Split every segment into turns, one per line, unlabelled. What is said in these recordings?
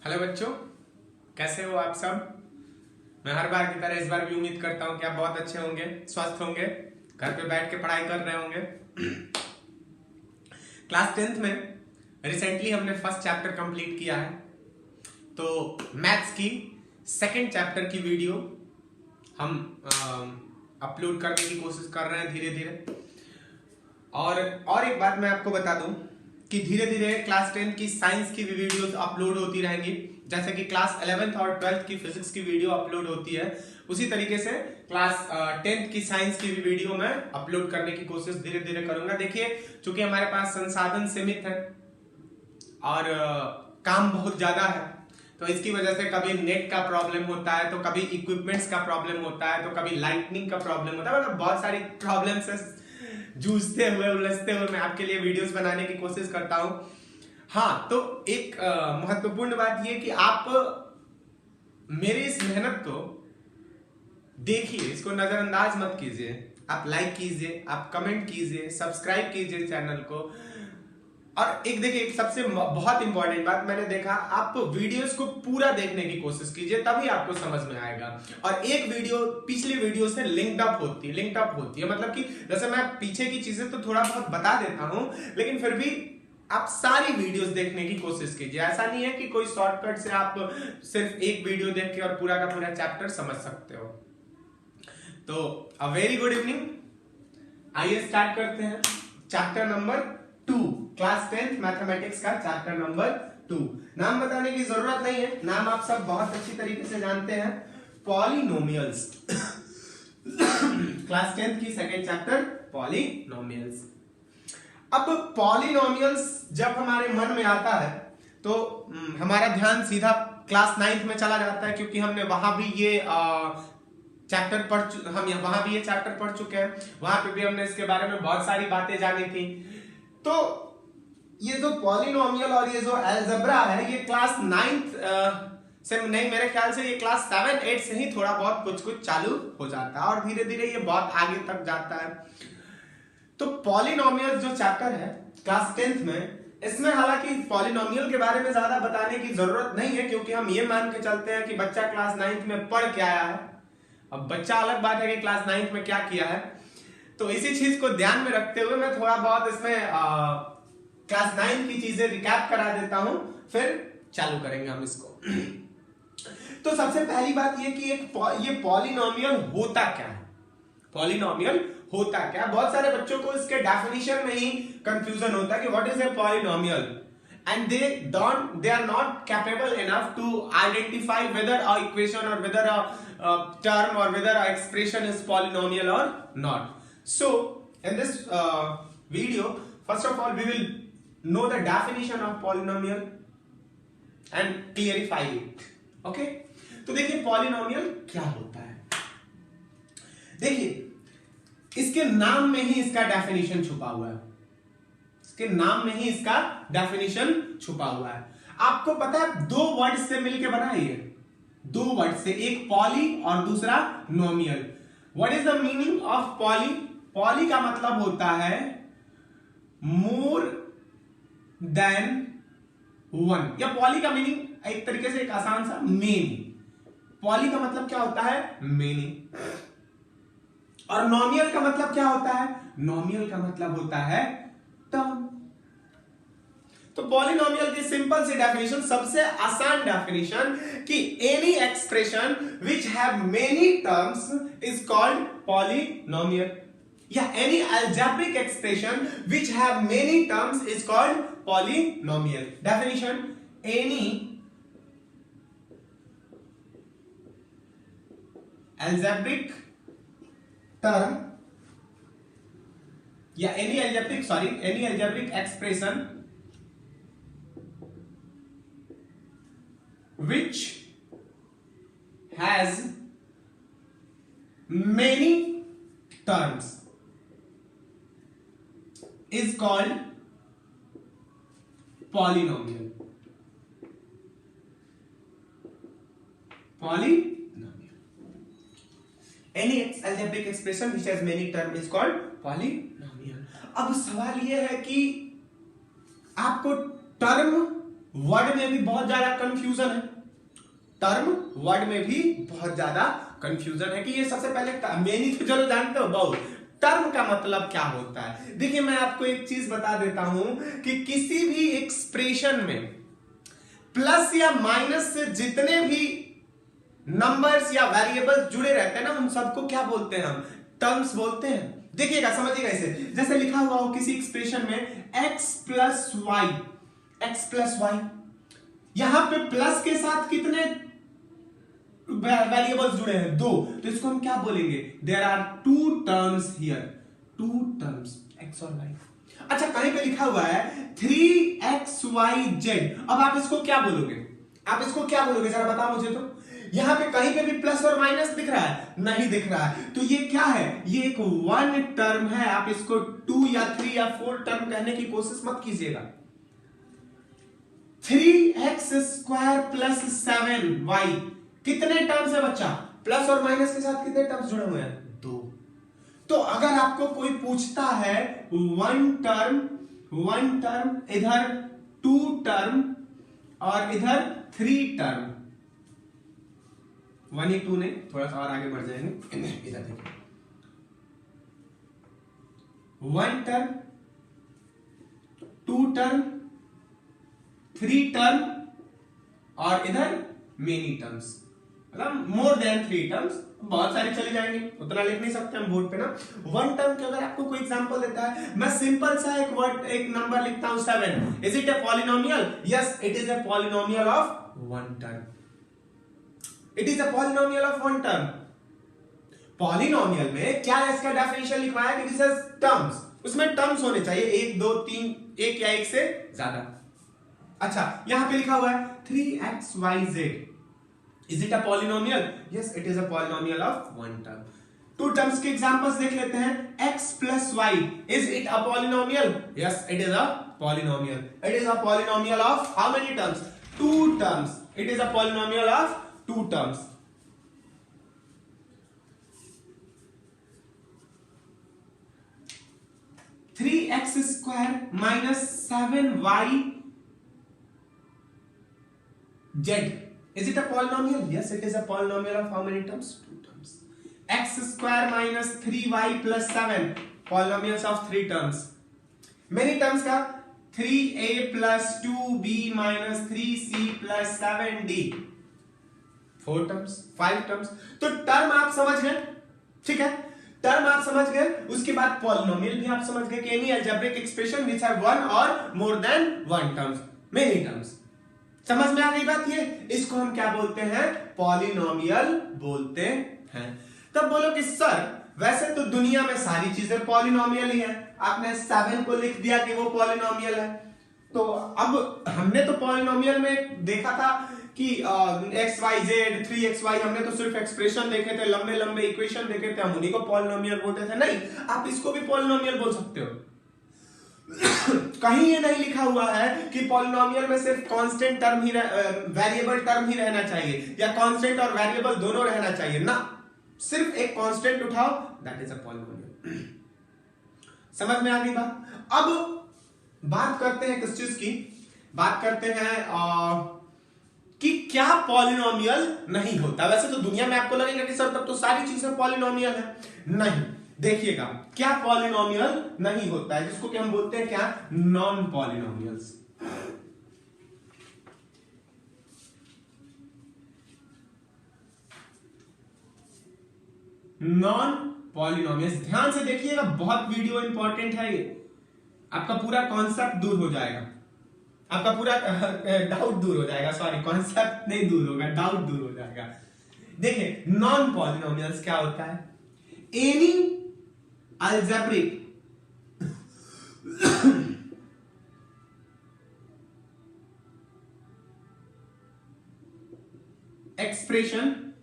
Hello बच्चों, कैसे हो आप सब। मैं हर बार की तरह इस बार भी उम्मीद करता हूं कि आप बहुत अच्छे होंगे, स्वस्थ होंगे, घर पे बैठ के पढ़ाई कर रहे होंगे। क्लास 10th में रिसेंटली हमने फर्स्ट चैप्टर कंप्लीट किया है, तो मैथ्स की सेकंड चैप्टर की वीडियो हम अपलोड करने की कोशिश कर रहे हैं धीरे धीरे। और एक बात मैं आपको बता दूं कि धीरे धीरे क्लास 10 की साइंस की भी वीडियोस अपलोड होती रहेंगी। जैसे कि क्लास 11th और 12th की फिजिक्स की वीडियो अपलोड होती है, उसी तरीके से क्लास 10th की साइंस की भी वीडियो मैं अपलोड करने की कोशिश धीरे धीरे करूंगा। देखिए, चूंकि हमारे पास संसाधन सीमित है और काम बहुत ज्यादा है, तो इसकी वजह से कभी नेट का प्रॉब्लम होता है, तो कभी इक्विपमेंट्स का प्रॉब्लम होता है, तो कभी लाइटनिंग का प्रॉब्लम होता है। मतलब बहुत सारी प्रॉब्लम से जूझते हुए उलझते हुए मैं आपके लिए वीडियोस बनाने की कोशिश करता हूं। हाँ, तो एक महत्वपूर्ण बात यह कि आप मेरी इस मेहनत को देखिए, इसको नजरअंदाज मत कीजिए। आप लाइक कीजिए, आप कमेंट कीजिए, सब्सक्राइब कीजिए चैनल को। और एक देखिए, एक सबसे बहुत इंपॉर्टेंट बात मैंने देखा, आप वीडियोस को पूरा देखने की कोशिश कीजिए, तभी आपको समझ में आएगा। और एक वीडियो पिछली वीडियो से लिंक्ड अप होती है, मतलब कि जैसे मैं पीछे की चीजें तो थोड़ा बहुत बता देता हूं, लेकिन फिर भी आप सारी वीडियोस देखने की कोशिश कीजिए। ऐसा नहीं है कि कोई शॉर्टकट से आप सिर्फ एक वीडियो देख के और पूरा का पूरा चैप्टर समझ सकते हो। तो अ वेरी गुड इवनिंग, आइए स्टार्ट करते हैं chapter number 2, class 10th mathematics का चैप्टर नंबर 2। नाम बताने की जरूरत नहीं है, नाम आप सब बहुत अच्छी तरीके से जानते हैं, पॉलिनोमियल्स। क्लास 10th की सेकंड चैप्टर पॉलिनोमियल्स। अब पॉलिनोमियल्स जब हमारे मन में आता है तो हमारा ध्यान सीधा क्लास 9th में चला जाता है, क्योंकि हमने वहां भी ये चैप्टर पढ़ चुके हैं। वहां पे भी हमने इसके बारे में बहुत सारी बातें जानी थी। तो ये जो पॉलिनोमियल और ये जो अलजेब्रा है, ये क्लास 9th से नहीं, मेरे ख्याल से ये क्लास 7-8 से ही थोड़ा बहुत कुछ कुछ चालू हो जाता है और धीरे धीरे ये बहुत आगे तक जाता है। तो पॉलिनोमियल जो चैप्टर है क्लास 10th में, इसमें हालांकि पॉलिनोमियल के बारे में ज्यादा बताने की जरूरत नहीं है, क्योंकि हम ये मान के चलते हैं कि बच्चा क्लास 9th में पढ़ के आया है। अब बच्चा अलग बात है कि क्लास 9th में क्या किया है, तो इसी चीज को ध्यान में रखते हुए मैं थोड़ा बहुत इसमें क्लास 9 की चीजें रिकैप करा देता हूं, फिर चालू करेंगे हम इसको। तो सबसे पहली बात यह कि ये पॉलिनोमियल होता क्या है। पॉलिनोमियल होता क्या, बहुत सारे बच्चों को इसके डेफिनेशन में ही कंफ्यूजन होता है कि what is a polynomial, and they are not capable enough to identify whether a equation or whether a term or whether a expression is polynomial or not. So in this video, first of all we will know the definition of polynomial and clarify it. Okay, तो देखिए polynomial क्या होता है। देखिए, इसके नाम में ही इसका डेफिनेशन छुपा हुआ है, इसके नाम में ही इसका डेफिनेशन छुपा हुआ है। आपको पता है दो वर्ड से मिलकर बना है ये, दो वर्ड से, एक पॉली और दूसरा nomial. What is the meaning of poly? Poly का मतलब होता है मोर देन वन, या पॉली का मीनिंग एक तरीके से एक आसान सा मेनी। पॉली का मतलब क्या होता है? मेनी। और नोमियल का मतलब क्या होता है? नोमियल का मतलब होता है टर्म। तो पॉलिनोमियल की सिंपल सी डेफिनेशन, सबसे आसान डेफिनेशन, कि any expression which have many terms is called polynomial, या any algebraic expression which have many terms is called polynomial. Definition, any algebraic term या any algebraic expression which has many terms is called polynomial. Any algebraic expression which has many terms is called polynomial. अब सवाल यह है कि आपको term word में भी बहुत ज्यादा कंफ्यूजन है, टर्म वर्ड में भी बहुत ज्यादा कंफ्यूजन है कि ये सबसे पहले मेनी तो चलो जानते हो बहुत, टर्म का मतलब क्या होता है। देखिए मैं आपको एक चीज बता देता हूं कि किसी भी एक्सप्रेशन में प्लस या माइनस से जितने भी नंबर्स या वेरिएबल्स जुड़े रहते हैं ना, उन सबको क्या बोलते हैं हम, टर्म्स बोलते हैं। देखिएगा समझिएगा इसे, जैसे लिखा हुआ हो किसी एक्सप्रेशन में x प्लस वाई, यहां पे प्लस के साथ कितने वेरिएबल्स जुड़े हैं, दो, तो इसको हम क्या बोलेंगे, there are two terms here, two terms x और y। अच्छा कहीं पे लिखा हुआ है 3xyz, अब आप इसको क्या बोलोगे, आप इसको क्या बोलोगे जरा बताओ मुझे तो। यहां पे कहीं पे भी प्लस और माइनस दिख रहा है, नहीं दिख रहा है, तो ये क्या है, ये एक वन टर्म है। आप इसको 2 या 3 या 4 टर्म कहने की कोशिश मत कीजिएगा। 3x² प्लस 7y कितने टर्म्स है बच्चा, प्लस और माइनस के साथ कितने टर्म्स जुड़े हुए हैं, दो। तो अगर आपको कोई पूछता है वन टर्म इधर, टू टर्म और इधर 3 टर्म, 1 ही 2 नहीं, थोड़ा सा और आगे बढ़ जाएंगे, इधर देखिए, one term, two term, 3 term और इधर मेनी टर्म्स, मतलब मोर देन 3 टर्म्स, बहुत सारे चले जाएंगे, उतना लिख नहीं सकते हम बोर्ड पे ना। वन टर्म के अगर आपको कोई एग्जांपल देता है, मैं सिंपल सा एक वर्ड, एक नंबर लिखता हूं 7, is it a polynomial, yes it is a polynomial of one term, it is a polynomial of one term. Polynomial में क्या है, इसका डेफिनेशन लिखवाया कि दिस इज टर्म्स, उसमें टर्म्स होने चाहिए 1 2 3, एक या एक से ज्यादा। अच्छा यहां पे लिखा हुआ है 3xyz, is it a polynomial, yes it is a polynomial of one term. Two terms के एग्जांपल्स देख लेते हैं, x plus Y, is it a polynomial, yes it is a polynomial, it is a polynomial of how many terms, 2 terms, it is a polynomial of 2 terms. Three X square minus 7y z, is it a polynomial, yes it is a polynomial of how many terms, 2 terms। x square minus 3y plus 7, polynomials of 3 terms। many terms का 3a plus 2b minus 3c plus 7d, 4 terms, 5 terms। तो term आप समझ गए, ठीक है, term आप समझ गए, उसके बाद पॉलिनोमियल भी आप समझ गए कि any algebraic expression which have one और more than one terms, many terms. समझ में आ गई बात, ये इसको हम क्या बोलते हैं, पॉलिनोमियल बोलते हैं। तब बोलो कि सर वैसे तो दुनिया में सारी चीजें पॉलिनोमियल ही है, आपने 7 को लिख दिया कि वो पॉलिनोमियल है, तो अब हमने तो पॉलिनोमियल में देखा था कि xyz 3xy, हमने तो सिर्फ एक्सप्रेशन देखे थे, लंबे लंबे इक्वेशन देखे थे, हम उन्हीं को पॉलिनोमियल बोलते थे। नहीं, आप इसको भी पॉलिनोमियल बोल सकते हो। कहीं ये नहीं लिखा हुआ है कि पॉलिनोमियल में सिर्फ कांस्टेंट टर्म ही वेरिएबल टर्म ही रहना चाहिए या कांस्टेंट और वेरिएबल दोनों रहना चाहिए ना, सिर्फ एक कांस्टेंट उठाओ, दैट इज अ पॉलिनोमियल। समझ में आ गई बात। अब बात करते हैं किस चीज की, बात करते हैं कि क्या पॉलिनोमियल नहीं होता। वैसे तो दुनिया में आपको लगेगा कि सर तब तो सारी चीजें पॉलिनोमियल है, नहीं, देखिएगा क्या पॉलिनोमियल नहीं होता है, जिसको कि हम बोलते हैं क्या, नॉन पॉलिनोमियल्स। नॉन पॉलिनोमियल्स, ध्यान से देखिएगा, बहुत वीडियो इंपॉर्टेंट है ये, आपका पूरा कॉन्सेप्ट दूर हो जाएगा, आपका पूरा डाउट दूर हो जाएगा, सॉरी कॉन्सेप्ट नहीं दूर होगा, डाउट दूर हो जाएगा। देखिए नॉन पॉलिनोमियल्स क्या होता है, any algebraic expression,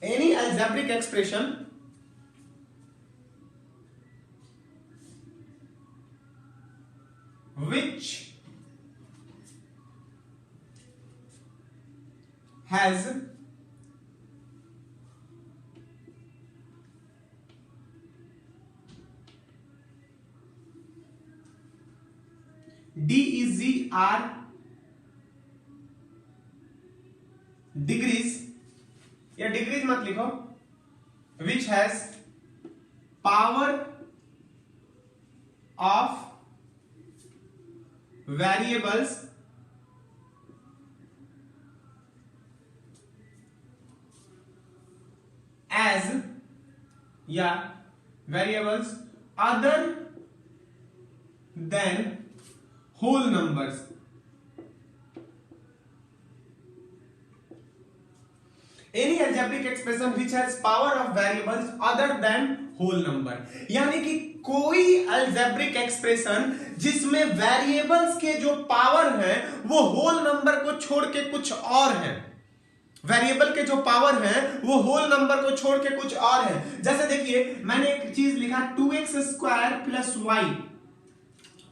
any algebraic expression which has DEGR degrees, या डिग्रीज मत लिखो, which has power of variables as, या variables other than whole numbers. Any algebraic expression which has power of variables other than whole number, यानी कि कोई algebraic expression जिसमें variables के जो पावर है वो होल नंबर को छोड़ के कुछ और है। वेरिएबल के जो पावर है वो होल नंबर को छोड़ के कुछ और है। जैसे देखिए मैंने एक चीज लिखा 2x square plus Y,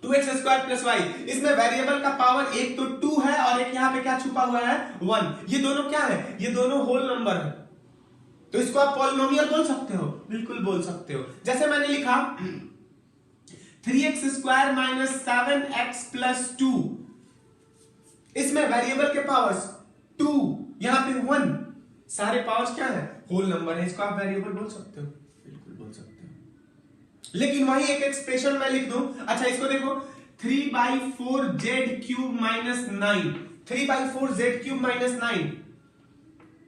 2x square plus Y, इसमें वेरिएबल का पावर एक तो 2 है और एक यहां पे क्या छुपा हुआ है 1। ये दोनों क्या है, ये दोनों होल नंबर है, तो इसको आप पॉलिनोमियल बोल सकते हो, बिल्कुल बोल सकते हो। जैसे मैंने लिखा 3x square minus 7x plus 2, इसमें वेरिएबल के पावर्स 2, यहां पे 1, सारे पावर्स क्या है, होल नंबर है, इसको आप वेरिएबल बोल सकते हो, बिल्कुल बोल सकते हो। लेकिन वही एक एक्सप्रेशन मैं लिख दूं, अच्छा इसको देखो 3/4z cube minus 9, 3/4z cube minus 9,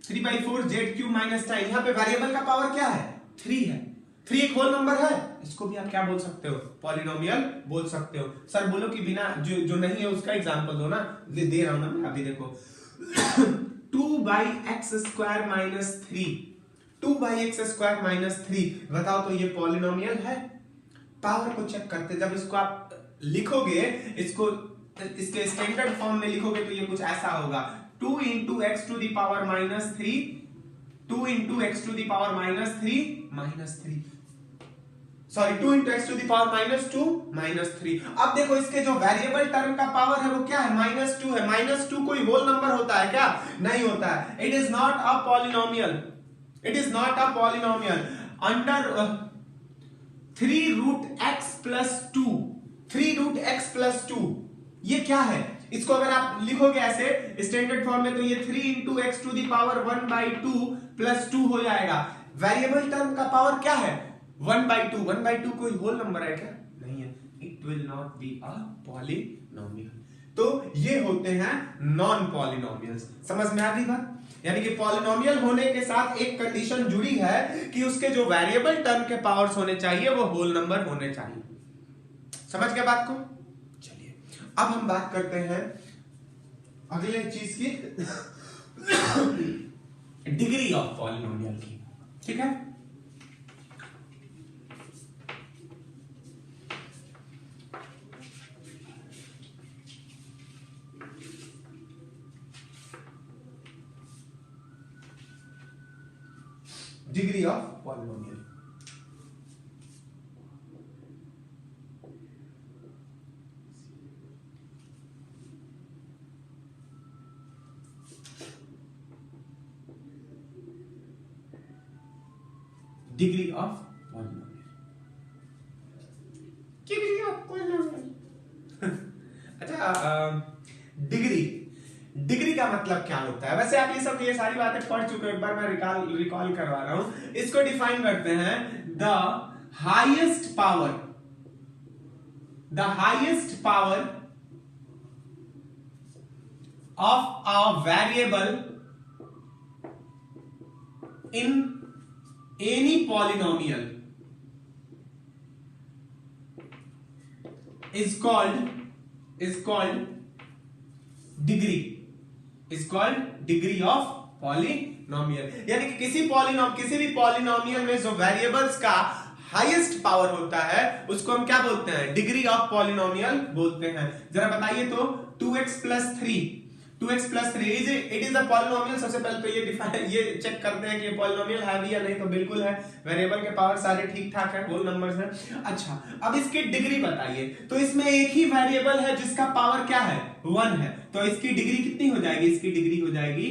3/4z cube minus 9, यहां पे वेरिएबल का पावर क्या है 3 है, 3 एक होल नंबर है, इसको भी आप क्या बोल सकते हो, पॉलिनोमियल बोल सकते हो। सर बोलो कि बिना जो नहीं है उसका एग्जांपल दो ना, दे रहा हूं ना मैं, अभी देखो 2/x square minus 3, 2/x square minus 3, बताओ तो ये पॉलिनोमियल है? पावर को चेक करते, जब इसको आप लिखोगे, इसको इसके स्टैंडर्ड फॉर्म में लिखोगे तो ये कुछ ऐसा होगा 2 into x to the power minus 3, 2 into x to the power minus 3, sorry 2 into x to the power minus 2 minus 3। अब देखो इसके जो वेरिएबल टर्म का पावर है वो क्या है, -2 है। -2 कोई होल नंबर होता है क्या, नहीं होता है। It is not a polynomial, it is not a polynomial. Under 3 root X plus 2, 3 root X plus 2, ये क्या है, इसको अगर आप लिखोगे ऐसे स्टैंडर्ड फॉर्म में तो ये 3 into X to the power 1/2 plus 2 हो जाएगा। वेरिएबल टर्म का पावर क्या है 1/2, 1/2 कोई होल नंबर है क्या, नहीं है। It will not be a polynomial. तो ये होते हैं नॉन पॉलिनोमियल्स। समझ में आ गई बात? यानी कि पॉलिनोमियल होने के साथ एक कंडीशन जुड़ी है कि उसके जो वेरिएबल टर्म के पावर्स होने चाहिए वो होल नंबर होने चाहिए। समझ गए बात को? चलिए अब हम बात करते हैं अगले चीज की, डिग्री ऑफ पॉलिनोमियल की। ठीक है, degree of polynomial. Degree of polynomial, degree of polynomial. अच्छा, डिग्री का मतलब क्या होता है? वैसे आप ये सारी बातें पढ़ चुके हो, एक बार मैं रिकॉल करवा रहा हूं। इसको डिफाइन करते हैं the highest power of a variable in any polynomial is called degree of polynomial। यानी कि किसी भी पॉलिनोमियल में जो वेरिएबल्स का हाईएस्ट पावर होता है उसको हम क्या बोलते हैं, डिग्री ऑफ पॉलिनोमियल बोलते हैं। जरा बताइए तो 2x plus 3 it is a polynomial. सबसे पहले तो ये चेक करते हैं कि पॉलिनोमियल है भी या नहीं, तो बिल्कुल है, वेरिएबल के पावर सारे ठीक ठाक है, होल नंबर्स हैं। अच्छा, अब इसकी डिग्री बताइए। तो इसमें एक ही वेरिएबल है जिसका पावर क्या है 1 है, तो इसकी डिग्री कितनी हो जाएगी, इसकी डिग्री हो जाएगी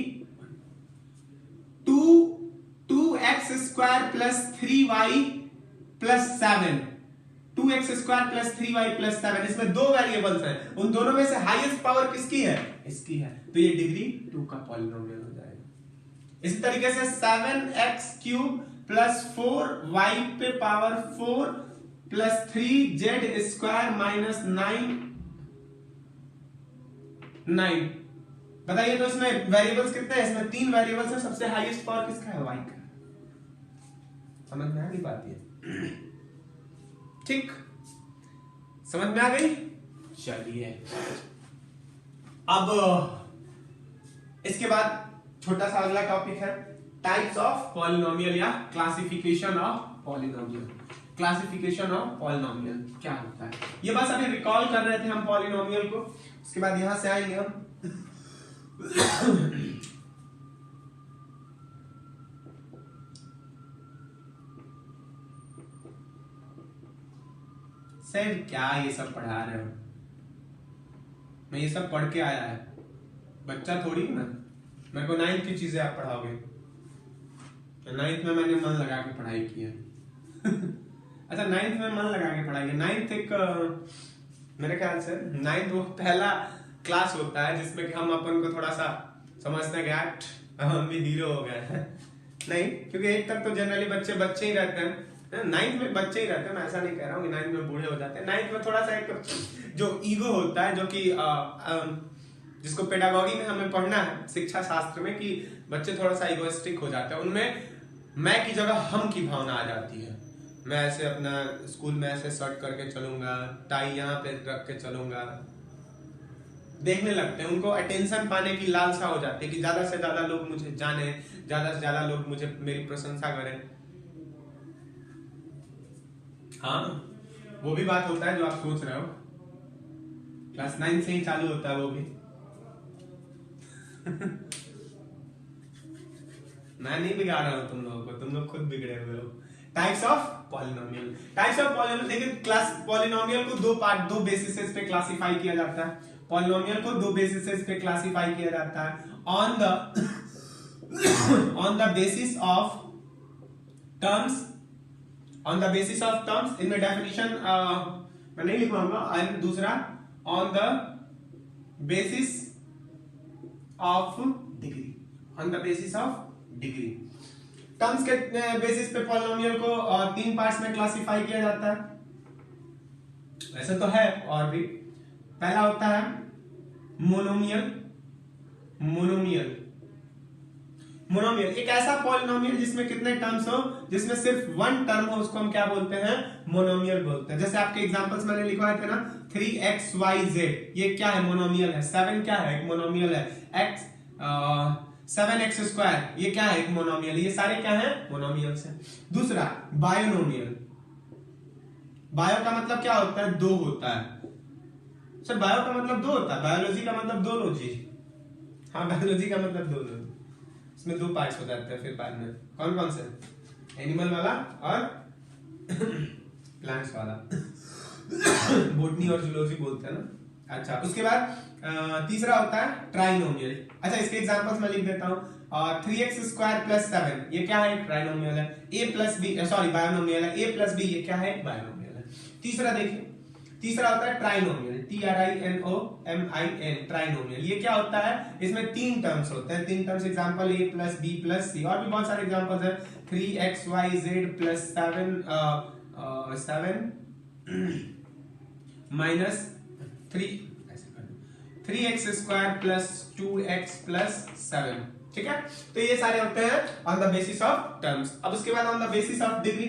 2x square plus 3y plus 7, 2x² plus 3y plus 7, इसमें दो वेरिएबल्स हैं, उन दोनों में से हाईएस्ट पावर किसकी है? इसकी है, तो ये डिग्री 2 का पॉलिनोमियल हो जाएगा। इसी तरीके से 7x³ प्लस 4y पे पावर 4 प्लस 3z² माइनस 9 बताइए, तो इसमें वेरिएबल्स कितने हैं? इसमें 3 वेरिएबल्स हैं, सबसे हाईएस्ट पावर किसका है? y का। समझ में आ नहीं पाती है? ठीक, समझ में आ गई? चलिए, अब इसके बाद छोटा सा अगला टॉपिक है टाइप्स ऑफ पॉलिनोमियल या classification of polynomial. Classification of polynomial क्या होता है, ये बस अभी रिकॉल कर रहे थे हम पॉलिनोमियल को। उसके बाद यहां से आएंगे हम सर क्या ये सब पढ़ा रहे हो? मैं ये सब पढ़ के आया है, बच्चा थोड़ी ना। मेरे को 9th की चीजें आप पढ़ाओगे? 9th में मैंने मन लगा के पढ़ाई की है। अच्छा, 9th में मन लगा के पढ़ाई है। 9th एक मेरे ख्याल से 9th वो पहला क्लास होता है जिसमें कि हम अपन को थोड़ा सा समझते हैं कि हम भी हीरो हो गए हैं। नहीं, क्योंकि 8 तक तो जनरली बच्चे ही रहते हैं। 9th में बच्चे ही रहते हैं, मैं ऐसा नहीं कह रहा हूँ कि 9th में बूढ़े हो जाते हैं। 9th में थोड़ा सा एक जो ईगो होता है, जो कि जिसको पेडागॉगी में हमें पढ़ना है, शिक्षा शास्त्र में, कि बच्चे थोड़ा सा इगोइस्टिक हो जाते हैं। उनमें मैं की जगह हम की भावना आ जाती है। मैं ऐसे अपना स्कूल में ऐसे शर्ट करके चलूंगा, टाई यहाँ पे रख के चलूंगा, देखने लगते हैं। उनको अटेंशन पाने की लालसा हो जाती है कि ज्यादा से ज्यादा लोग मुझे जाने, ज्यादा से ज्यादा लोग मुझे मेरी प्रशंसा करें। हाँ, वो भी बात होता है जो आप सोच रहे हो, क्लास 9 से ही चालू होता है वो भी। मैं नहीं बिगाड़ रहा हूं तुम लोगों को, तुम लोग खुद बिगड़े हुए हो। Types of polynomial. Types of polynomial देखिए, क्लास पॉलिनोमियल को दो बेसिसेस पे क्लासिफाई किया जाता है। पॉलिनोमियल को दो बेसिसेस पे क्लासिफाई किया जाता है। On the basis of terms, on the basis of terms, इनमें डेफिनेशन मैं नहीं लिखवाऊंगा। एंड दूसरा on the basis of degree, on the basis of degree. Terms के बेसिस पे पॉलिनोमियल को 3 पार्ट्स में क्लासिफाई किया जाता है। वैसे तो है और भी। पहला होता है मोनोमियल। मोनोमियल एक ऐसा पॉलिनोमियल जिसमें कितने टर्म्स हो, जिसमें सिर्फ 1 टर्म हो, उसको हम क्या बोलते हैं? मोनोमियल बोलते हैं। जैसे आपके एग्जांपल्स मैंने लिखवाए थे ना, 3xyz, ये क्या है? मोनोमियल है। 7 क्या है? एक मोनोमियल है। 7x², ये क्या है? एक मोनोमियल। ये सारे क्या है? मोनोमियल्स हैं। दूसरा बायोनोमियल। बायो का मतलब क्या होता है? 2 होता है। सर बायो का मतलब 2 होता है? बायोलॉजी का मतलब 2 लॉजी। हाँ, बायोलॉजी का मतलब 2 लॉजी। इसमें 2 पार्ट्स हो जाते हैं फिर बाद में। कौन कौन से? एनिमल वाला और प्लांट्स वाला। बोटनी और जूलॉजी बोलते हैं ना। अच्छा, उसके बाद तीसरा होता है ट्राइनोमियल। अच्छा, इसके एग्जांपल्स मैं लिख देता हूं। 3x² प्लस 7, ये क्या है? ट्राइनोमियल है। a plus B, sorry binomial है। a प्लस बी, ये क्या है? बायोनोमियल है। तीसरा देखिए, तीसरा होता है ट्राइनोमियल। TRINOMIN, trinomial. ये क्या होता है? इसमें 3 टर्म्स होते हैं। 3 terms example a plus b plus c, और भी बहुत सारे एग्जांपल्स हैं। 3xyz plus 7 minus 3x² plus 2x plus 7। ठीक है, तो ये सारे होते हैं on the basis of terms. अब उसके बाद on the basis of degree.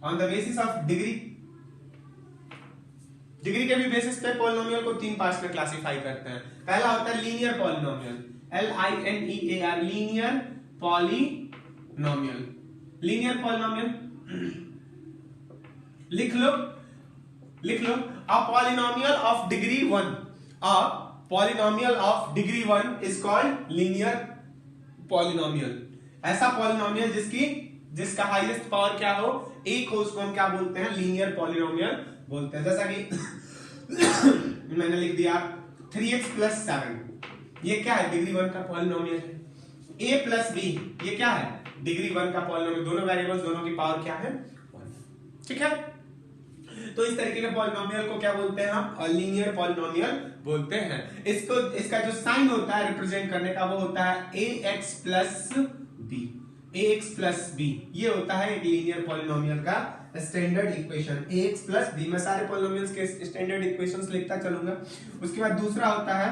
On the basis of degree, degree के भी बेसिस पे पॉलिनोमियल को 3 पार्ट्स में क्लासिफाई करते हैं। पहला होता है linear polynomial, LINEAR, linear polynomial. Linear polynomial लिख लो, a polynomial of degree 1, a polynomial of degree 1 is called linear polynomial. ऐसा पॉलिनोमियल जिसका हाईएस्ट पावर क्या हो? 1 हो, उसको हम क्या बोलते हैं? लीनियर पॉलिनोमियल बोलते हैं। जैसा कि मैंने लिख दिया 3x प्लस 7, ये क्या है? डिग्री 1 का पॉलिनोमियल है। a प्लस b, ये क्या है? डिग्री 1 का पॉलिनोमियल। दोनों वेरिएबल्स, दोनों की पावर क्या है? 1। ठीक है, तो इस तरीके के पॉलिनोमियल को क्या बोलते हैं हम? लीनियर पॉलिनोमियल बोलते हैं। इसको इसका जो साइन होता है रिप्रेजेंट करने का वो होता है ax plus b। ax plus b ये होता है एक लीनियर पॉलिनोमियल का standard equation. ax plus b मैं सारे पॉलिनोमियल्स के स्टैंडर्ड इक्वेशंस लिखता चलूंगा। उसके बाद दूसरा होता है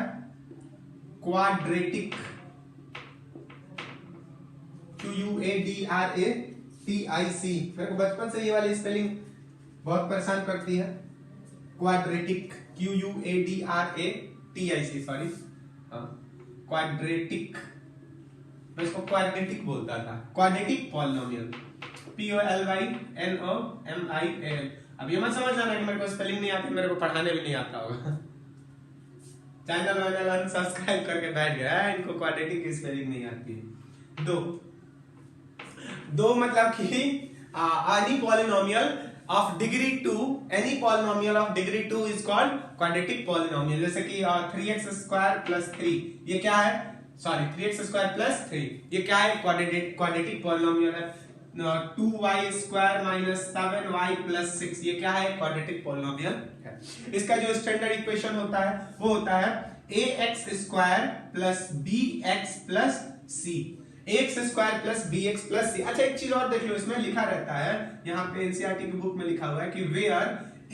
क्वाड्रेटिक, QUADRATIC। मेरे को बचपन से ये वाली स्पेलिंग बहुत परेशान करती है। क्वाड्रेटिक, QUADRATIC, सॉरी, क्वाड्रेटिक, मैं इसको क्वाड्रेटिक बोलता था। Quadratic polynomial, POLYNOMIAL। अब ये मत समझ जाना कि मेरे को स्पेलिंग नहीं आती, मेरे को पढ़ाने भी नहीं आता होगा। चैनल वाइनल अनसब्सक्राइब करके बैठ गया है, इनको क्वाड्रेटिक की स्पेलिंग नहीं आती है। दो मतलब कि any polynomial of degree 2, any polynomial of degree 2 is called quadratic polynomial। जैसे कि 3x square plus 3 ये क्या है? सॉरी 3x square plus 3 ये क्या है? क्वाड्रेटिक पॉलिनोमियल है। 2y square minus 7y plus 6 ये क्या है? क्वाड्रेटिक पॉलिनोमियल है। इसका जो स्टैंडर्ड इक्वेशन होता है वो होता है ax square plus bx plus c। ax square plus bx plus c। अच्छा एक चीज और देख लो, इसमें लिखा रहता है, यहाँ पे एनसीईआरटी की बुक में लिखा हुआ है कि where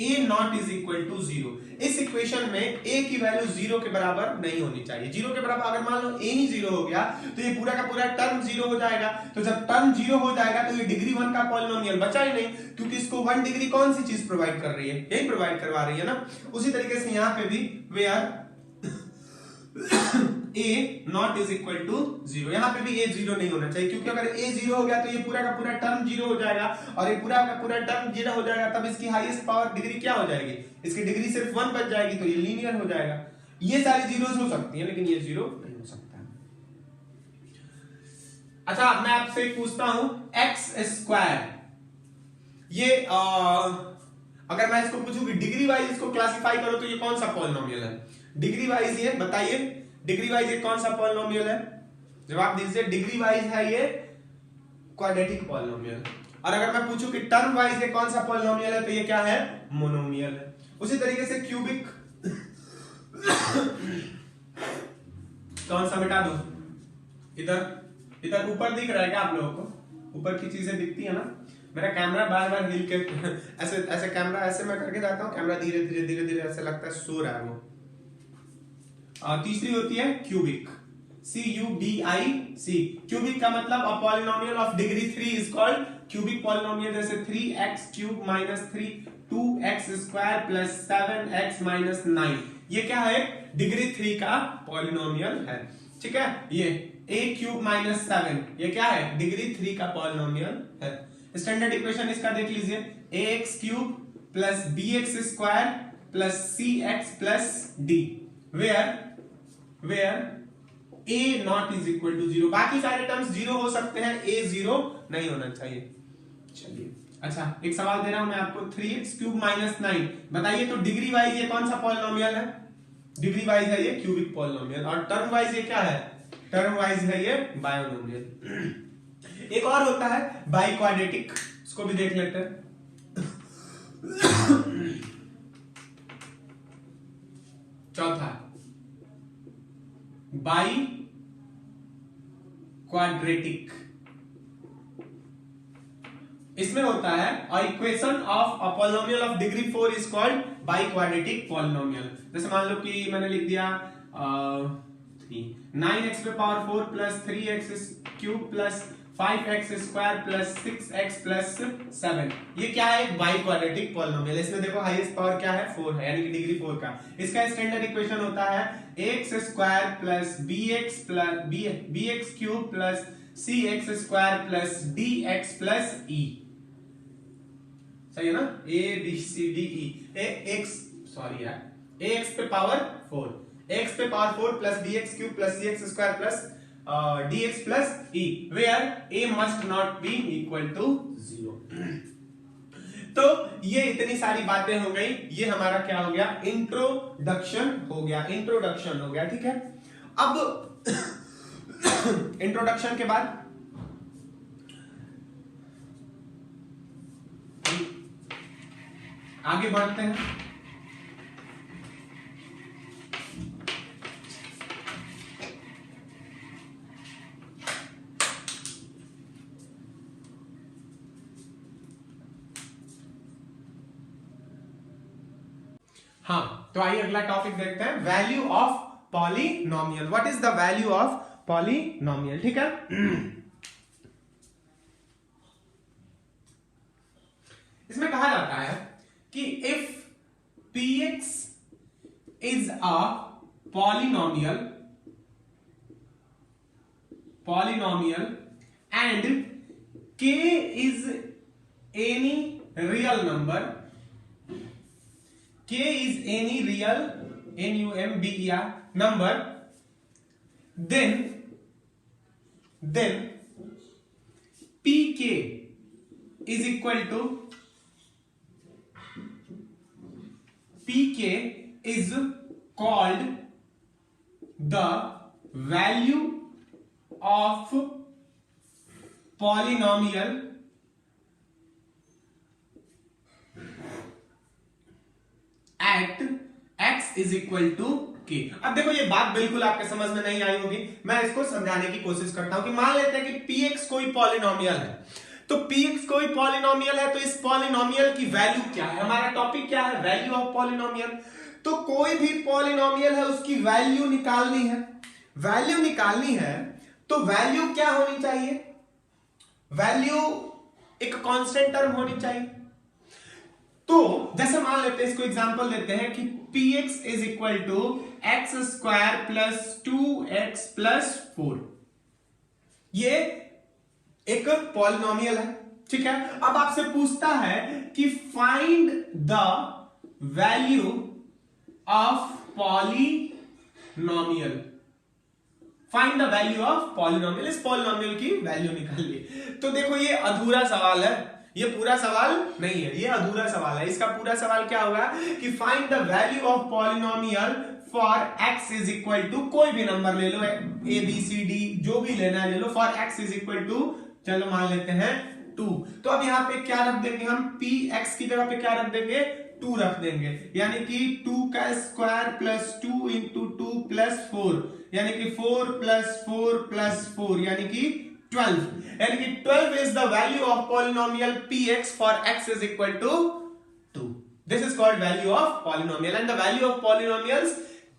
a not is equal to 0। इस इक्वेशन में a की वैल्यू 0 के बराबर नहीं होनी चाहिए। 0 के बराबर अगर मान लो a ही 0 हो गया तो ये पूरा का पूरा टर्म 0 हो जाएगा। तो जब टर्म 0 हो जाएगा तो ये डिग्री 1 का पॉलिनोमियल बचा ही नहीं, क्योंकि इसको 1 डिग्री कौन सी चीज प्रोवाइड कर रही है? यही प्रोवाइड करवा रही है ना। उसी तरीके से यहाँ पे भी where a not is equal to 0, यहाँ पे भी a 0 नहीं होना चाहिए, क्योंकि अगर a 0 हो गया तो ये पूरा का पूरा टर्म 0 हो जाएगा, और ये पूरा का पूरा टर्म 0 हो जाएगा तब इसकी हाईएस्ट पावर डिग्री क्या हो जाएगी? इसकी डिग्री सिर्फ 1 बच जाएगी, तो ये लीनियर हो जाएगा। ये सारी जीरोस हो सकती है लेकिन ये 0 नहीं हो सकता। अच्छा मैं आपसे पूछता हूं x स्क्वायर, ये अगर मैं इसको पूछूं कि डिग्री वाइज इसको क्लासिफाई करो तो ये कौन सा पॉलिनोमियल है? डिग्री वाइज ये बताइए, डिग्री वाइज ये कौन सा पॉलिनोमियल है? जवाब दीजिए। डिग्री वाइज है ये क्वाड्रेटिक पॉलिनोमियल। और अगर मैं पूछूं कि टर्म वाइज ये कौन सा पॉलिनोमियल है तो ये क्या है? मोनोमियल है। उसी तरीके से क्यूबिक कौन सा मिटा दो? इधर ऊपर दिख रहा है क्या आप लोगों को? ऊपर की चीजें दिखती है ना? मेरा कैमरा बार बार हिल के ऐसे कैमरा ऐसे मैं करके जाता हूँ, कैमरा धीरे धीरे धीरे धीरे ऐसे लगता है सो रहा है वो। तीसरी होती है क्यूबिक, CUBIC। क्यूबिक का मतलब अ polynomial of degree 3 is called cubic polynomial. जैसे 3x cube minus 3 2x square plus 7x minus 9 ये क्या है? डिग्री 3 का पॉलिनोमियल है। ठीक है, ये a क्यूब माइनस 7 ये क्या है? डिग्री 3 का पॉलिनोमियल है। स्टैंडर्ड इक्वेशन इसका देख लीजिए, ax cube plus bx square plus cx plus d where a not is equal to 0। बाकी सारे टर्म्स 0 हो सकते हैं, a 0 नहीं होना चाहिए। चलिए अच्छा एक सवाल दे रहा हूं मैं आपको, 3x क्यूब माइनस 9 बताइए तो डिग्री वाइज ये कौन सा पॉलिनोमियल है? डिग्री वाइज है ये क्यूबिक पॉलिनोमियल। और टर्म वाइज ये क्या है? टर्म वाइज है ये बायनोमियल। एक और होता है बाई क्वाड्रेटिक, इसको भी देख लेते हैं। चौथा बाई क्वाड्रेटिक, इसमें होता है equation of a polynomial of degree 4 is called by quadratic polynomial. जैसे मान लो कि मैंने लिख दिया 9x पे power 4 plus 3x cube plus 5x square plus 6x plus 7 ये क्या है? By quadratic polynomial. इसमें देखो हाईएस्ट पावर क्या है? 4 है, यानी कि डिग्री 4 का। इसका स्टैंडर्ड इक्वेशन होता है x square plus bx cube plus cx square plus dx plus e। सही है ना? a b c d e ax पे पावर 4 x पे power 4 plus bx cube plus cx square plus dx plus e where a must not be equal to 0। तो ये इतनी सारी बातें हो गई, ये हमारा क्या हो गया? इंट्रोडक्शन हो गया। ठीक है, अब इंट्रोडक्शन के बाद आगे बढ़ते हैं। हाँ, तो आइए अगला टॉपिक देखते हैं, value of polynomial. What is the value of polynomial? ठीक है, इसमें कहा जाता है कि if px is a polynomial and k is any real number, k is any real number number, then pk is equal to called the value of polynomial at x is equal to k। अब देखो ये बात बिल्कुल आपके समझ में नहीं आई होगी, मैं इसको समझाने की कोशिश करता हूं कि मान लेते हैं कि px कोई पॉलिनोमियल है, तो px कोई पॉलिनोमियल है, तो इस पॉलिनोमियल की वैल्यू क्या है? हमारा टॉपिक क्या है? Value of polynomial. तो कोई भी पॉलिनोमियल है उसकी वैल्यू निकालनी है, वैल्यू निकालनी है तो वैल्यू क्या होनी चाहिए? वैल्यू एक कांस्टेंट टर्म होनी चाहिए। तो जैसे मान लेते हैं, इसको एग्जांपल देते हैं कि px is equal to x square plus 2x plus 4, ये एक पॉलिनोमियल है, ठीक है। अब आपसे पूछता है कि find the value of polynomial, find the value of polynomial, इस पॉलिनोमियल की वैल्यू निकालिए। तो देखो ये अधूरा सवाल है, ये पूरा सवाल नहीं है, ये अधूरा सवाल है। इसका पूरा सवाल क्या होगा कि find the value of polynomial for x is equal to, कोई भी नंबर ले लो, a b c d जो भी लेना है ले लो, for x is equal to, चलो मान लेते हैं 2। तो अब यहाँ पे क्या रख देंगे हम? px की जगह पे क्या रख देंगे? 2 रख देंगे, यानी कि 2 का स्क्वायर प्लस 2 इंटू 2 प्लस 4, यानी कि 4 प्लस 4 प्लस 4 यानी कि 12, यानी कि 12 is the value of polynomial px for x is equal to 2. This is called value of polynomial and the value of polynomials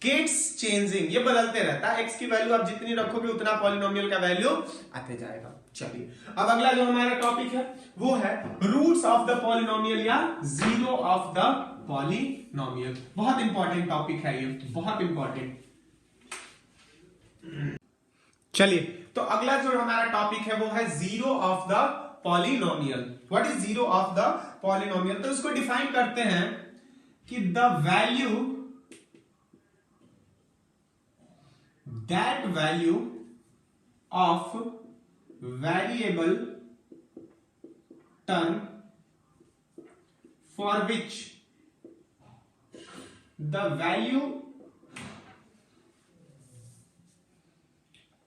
gets changing, ये बदलते रहता है। x की वैल्यू आप जितनी रखोगे उतना पॉलिनोमियल का वैल्यू आते जाएगा। चलिए अब अगला जो हमारा टॉपिक है वो है रूट्स ऑफ द पॉलिनोमियल या जीरो ऑफ द पॉलिनोमियल। बहुत इंपॉर्टेंट टॉपिक है ये, बहुत इंपॉर्टेंट। चलिए तो अगला जो हमारा टॉपिक है वो है zero of the polynomial. What is zero of the polynomial? तो इसको डिफाइन करते हैं कि the value, that value of variable term for which the value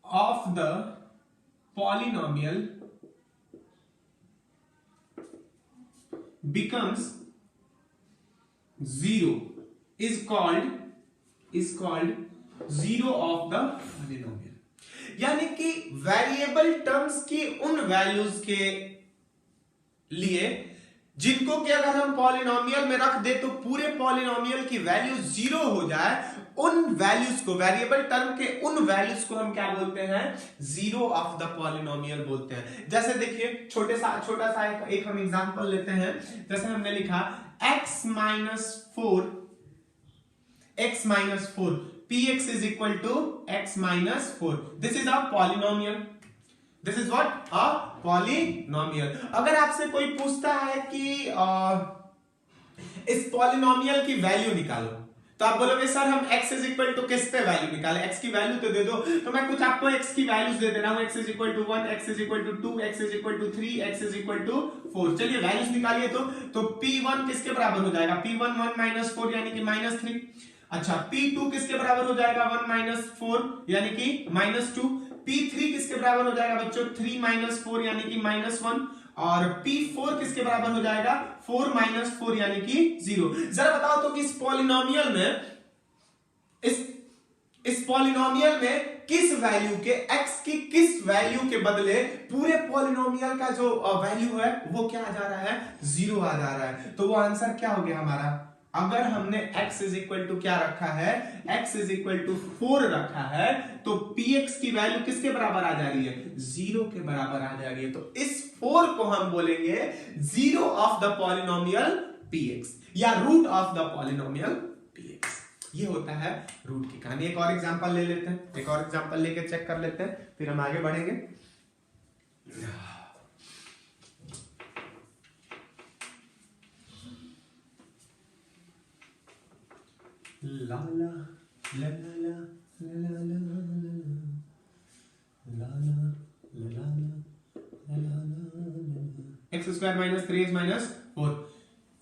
of the polynomial becomes zero is called zero of the polynomial। यानी कि variable terms की उन values के लिए जिनको कि अगर हम पॉलिनोमियल में रख दे तो पूरे पॉलिनोमियल की वैल्यू जीरो हो जाए, उन वैल्यूज को, वेरिएबल टर्म के उन वैल्यूज को हम क्या बोलते हैं? जीरो ऑफ द पॉलिनोमियल बोलते हैं। जैसे देखिए छोटा सा एक हम एग्जांपल लेते हैं। जैसे हमने लिखा x minus 4 px is equal to x minus 4। This is a polynomial, this is what? A polynomial. अगर आपसे कोई पूछता है कि इस पॉलिनोमियल की वैल्यू निकालो, तो आप बोलोगे सर हम x इज इक्वल टू किस पे वैल्यू निकाले? x की वैल्यू तो दे दो। तो मैं कुछ आपको x की वैल्यूज दे दे रहा हूं। x is equal to 1, x is equal to 2, x is equal to 3, x is equal to 4। चलिए वैल्यूज निकालिए। तो p1 किसके बराबर हो जाएगा? p1 1 माइनस 4 यानी कि माइनस 3। अच्छा p2 किसके बराबर हो जाएगा? 1 माइनस 4 यानी कि माइनस 2। p3 किसके बराबर हो जाएगा बच्चों? 3 माइनस 4 यानी कि माइनस 1। और p4 किसके बराबर हो जाएगा? 4 माइनस 4 यानी कि 0। जरा बताओ तो कि इस पॉलिनोमियल में किस वैल्यू के x की किस वैल्यू के बदले पूरे पॉलिनोमियल का जो वैल्यू है वो क्या आ जा रहा है, 0 आ जा रहा है। तो वो आंसर क्या हो गया हमारा, अगर हमने x इज इक्वल टू क्या रखा है, x इज इक्वल टू 4 रखा है, तो px की वैल्यू किसके बराबर आ जा रही है, 0 के बराबर आ जा रही है। तो इस 4 को हम बोलेंगे zero of the polynomial px या root of the polynomial px। ये होता है रूट की कहानी। एक और एग्जांपल ले लेते हैं, एक और एग्जांपल लेके चेक कर लेते हैं, फिर हम आगे बढ़ेंगे। ला ला ला ला ला ला x square minus 3x minus 4,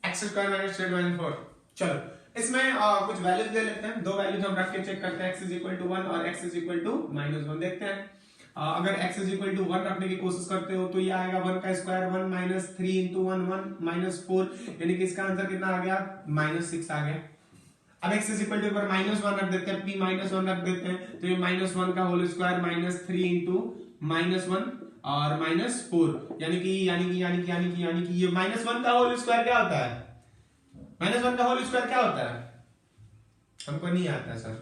x square minus 3 minus 4। चलो इसमें कुछ वैल्यूज ले लेते हैं, दो वैल्यूज हम रख के चेक करते हैं, x इज इक्वल टू 1 और x इज इक्वल टू -1। देखते हैं अगर x इज इक्वल टू 1 रखने की कोशिश करते हो तो ये आएगा 1 का स्क्वायर 1 माइनस 3 इंटू 1 1 माइनस 4, यानी कि इसका आंसर कितना आ गया, -6 आ गया। अब x इज इक्वल टू पर -1 रख देते हैं, p -1 रख देते हैं, तो ये -1 का होल स्क्वायर -3 इंटू -1 और -4, यानी कि ये -1 का होल स्क्वायर क्या होता है, -1 का होल स्क्वायर क्या होता है, हमको नहीं आता सर,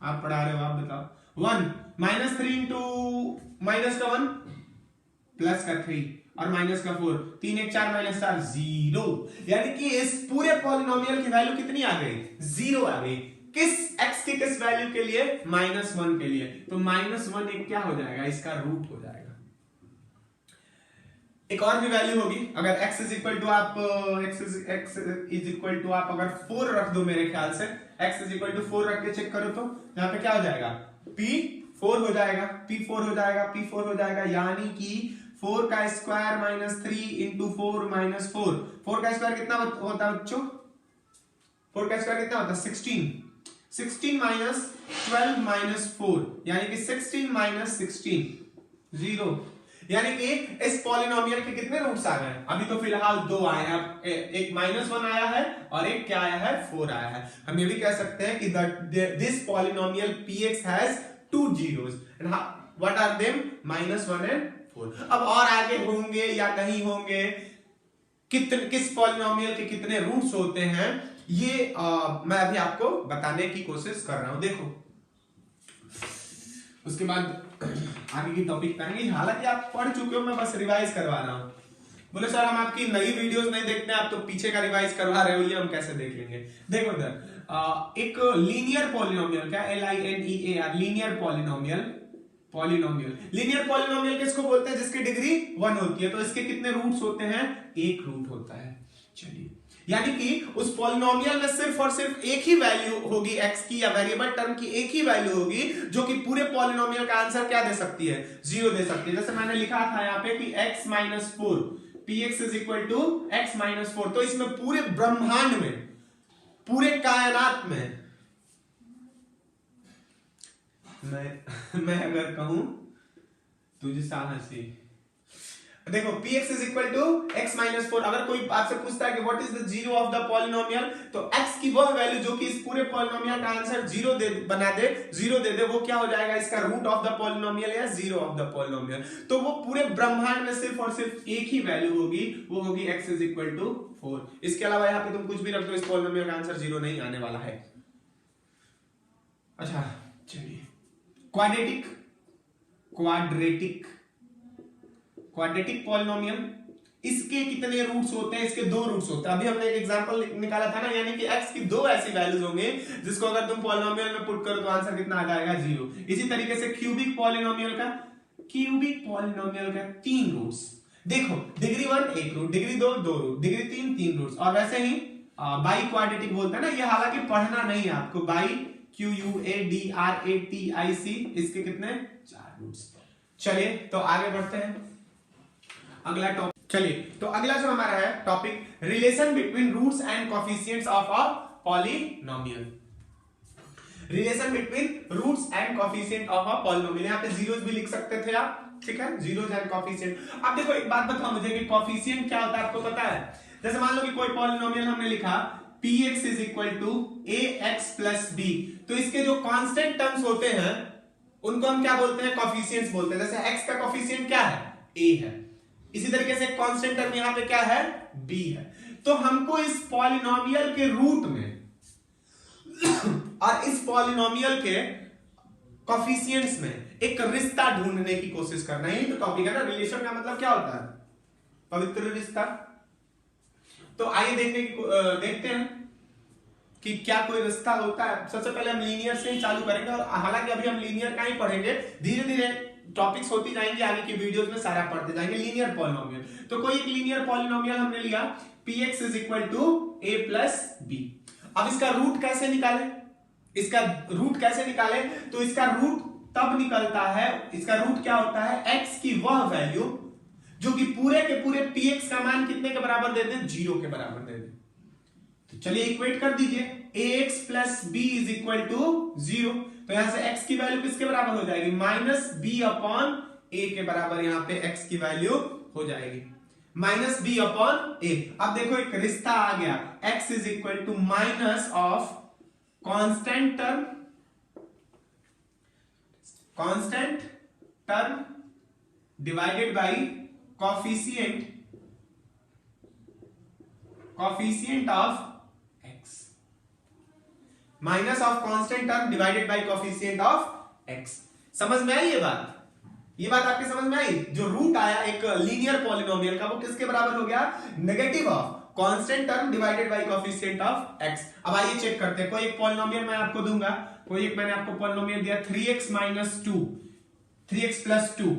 आप पढ़ा रहे हो, आप बताओ। 1 -3 इंटू माइनस का 1 प्लस का 3 और माइनस का 4, 3 1 4 माइनस 4 0, यानी कि इस पूरे पॉलिनोमियल की वैल्यू कितनी आ गई, 0 आ गई। किस x की किस वैल्यू के लिए, -1 के लिए। तो -1 एक क्या हो जाएगा, इसका रूट हो जाएगा। एक और भी वैल्यू होगी, अगर x इज इक्वल टू आप अगर 4 रख दो, मेरे ख्याल से x इज इक्वल टू 4 रख के चेक करो तो यहाँ पे क्या हो जाएगा, p4 हो जाएगा, p4 हो जाएगा, p4 हो जाएगा, यानी कि 4 का स्क्वायर -3 इंटू 4 माइनस 4, 4 का स्क्वायर कितना होता है बच्चों, 4 का स्क्वायर कितना होता है 16, 16 माइनस 12 माइनस 4, यानी कि 16 माइनस 16 0, यानी कि इस पॉलिनोमियल के कितने रूट्स आ गए, अभी तो फिलहाल 2 आए हैं, एक -1 आया है और एक क्या आया है, 4 आया है। हम ये भी कह सकते हैं कि this polynomial px has 2 zeros and what are them, -1 and 4। अब और आगे होंगे या नहीं होंगे, किस पॉलिनोमियल के कितने रूट्स होते हैं, ये मैं अभी आपको बताने की कोशिश कर रहा हूं। देखो उसके बाद आगे की टॉपिक पाएंगे, हालांकि आप पढ़ चुके हो, मैं बस रिवाइज करवा रहा हूं। बोले सर हम आपकी नई वीडियोस नहीं देखते, आप तो पीछे का रिवाइज करवा रहे हो, ये हम कैसे देख लेंगे। देखो इधर एक लीनियर पॉलिनोमियल, क्या LINEAR, लीनियर पॉलिनोमियल किसको बोलते हैं, जिसकी डिग्री 1 होती है। तो इसके कितने रूट्स होते हैं, एक रूट होता है। चलिए, यानी कि उस पॉलिनोमियल में सिर्फ और सिर्फ एक ही वैल्यू होगी x की, या वेरिएबल टर्म की एक ही वैल्यू होगी, जो कि पूरे पॉलिनोमियल का आंसर क्या दे सकती है, 0 दे सकती है। जैसे मैंने लिखा था यहाँ पे कि x minus 4, px is equal to x minus 4। तो इसमें पूरे ब्रह्मांड में, पूरे कायनात में मैं अगर कहूं तुझे साहसी, देखो px is equal to x minus 4। अगर कोई आपसे पूछता है कि what is the zero of the polynomial, तो x की वह वैल्यू जो कि इस पूरे पॉलिनोमियल का आंसर 0 दे दे, वो क्या हो जाएगा, इसका रूट ऑफ द पॉलिनोमियल या जीरो ऑफ द पॉलिनोमियल। तो वो पूरे ब्रह्मांड में सिर्फ और सिर्फ एक ही वैल्यू होगी, वो होगी x इज इक्वल टू 4। इसके अलावा यहाँ पे तुम कुछ भी रख दो, इस पॉलिनोमियल का आंसर 0 नहीं आने वाला है। अच्छा चलिए, क्वाड्रेटिक पॉलिनोमियल, इसके कितने रूट्स होते हैं, इसके 2 रूट्स होते हैं। अभी हमने एक एग्जांपल निकाला था ना, यानी कि x की 2 ऐसी वैल्यूज होंगे जिसको अगर तुम पॉलिनोमियल में पुट करो तो आंसर कितना आ जाएगा, 0। इसी तरीके से क्यूबिक पॉलिनोमियल का 3 रूट्स। देखो डिग्री 1 एक root, degree 2 2 root, degree 3 3 roots, और वैसे ही बाई क्वाड्रेटिक बोलते हैं ना, ये हालांकि पढ़ना नहीं है आपको, बाई QUADRATIC, इसके कितने 4 रूट्स। चलिए तो आगे बढ़ते हैं, अगला टॉपिक। चलिए तो अगला जो हमारा है topic, relation between roots and coefficients of a polynomial. Relation between roots and coefficient of a polynomial, यहाँ पे जीरोस भी लिख सकते थे आप, ठीक है, जीरोस एंड कोएफिशिएंट। अब देखो एक बात बताओ मुझे कि कोएफिशिएंट क्या होता है, आपको पता है? जैसे मान लो कि कोई पॉलिनोमियल हमने लिखा px is equal to ax plus b, तो इसके जो कांस्टेंट टर्म्स होते हैं उनको हम क्या बोलते हैं, कोफिशिएंट्स बोलते हैं। जैसे x का कोफिशिएंट क्या है, a है, इसी तरीके से कांस्टेंट टर्म यहां पे क्या है, b है। तो हमको इस पॉलिनोमियल के रूट में और इस पॉलिनोमियल के कोफिशिएंट्स में एक रिश्ता ढूंढने की कोशिश करना, यही तो टॉपिक है ना। रिलेशन का मतलब क्या होता है, पवित्र रिश्ता। तो आइए देखते हैं कि क्या कोई रिश्ता होता है। सबसे पहले हम लीनियर से ही चालू करेंगे, और हालांकि अभी हम लीनियर का ही पढ़ेंगे, धीरे धीरे टॉपिक्स होती जाएंगे, आगे की वीडियोस में सारा पढ़ते जाएंगे। लीनियर पॉलिनोमियल, तो कोई एक लीनियर पॉलिनोमियल हमने लिया px is equal to a plus B. अब इसका रूट कैसे निकाले, इसका रूट कैसे निकाले, तो इसका रूट तब निकलता है, इसका रूट क्या होता है, x की वह वैल्यू जो कि पूरे के पूरे px का मान कितने के बराबर दे दें, 0 के बराबर दे दें। तो चलिए इक्वेट कर दीजिए, ax plus b is equal to 0। तो यहां से x की वैल्यू किसके बराबर हो जाएगी, माइनस बी अपॉन a के बराबर यहां पे x की वैल्यू हो जाएगी, माइनस बी अपॉन a। अब देखो एक रिश्ता आ गया, x is equal to minus of constant term divided by coefficient of x, minus of constant term divided by coefficient of x। समझ में आई ये बात, ये बात आपके समझ में आई। जो रूट आया एक लीनियर पॉलिनोमियल का, वो किसके बराबर हो गया, negative of constant term divided by coefficient of x। अब आइए चेक करते हैं, कोई एक पॉलिनोमियल मैं आपको दूंगा, कोई एक मैंने आपको पॉलिनोमियल दिया 3x माइनस 2, 3x प्लस 2,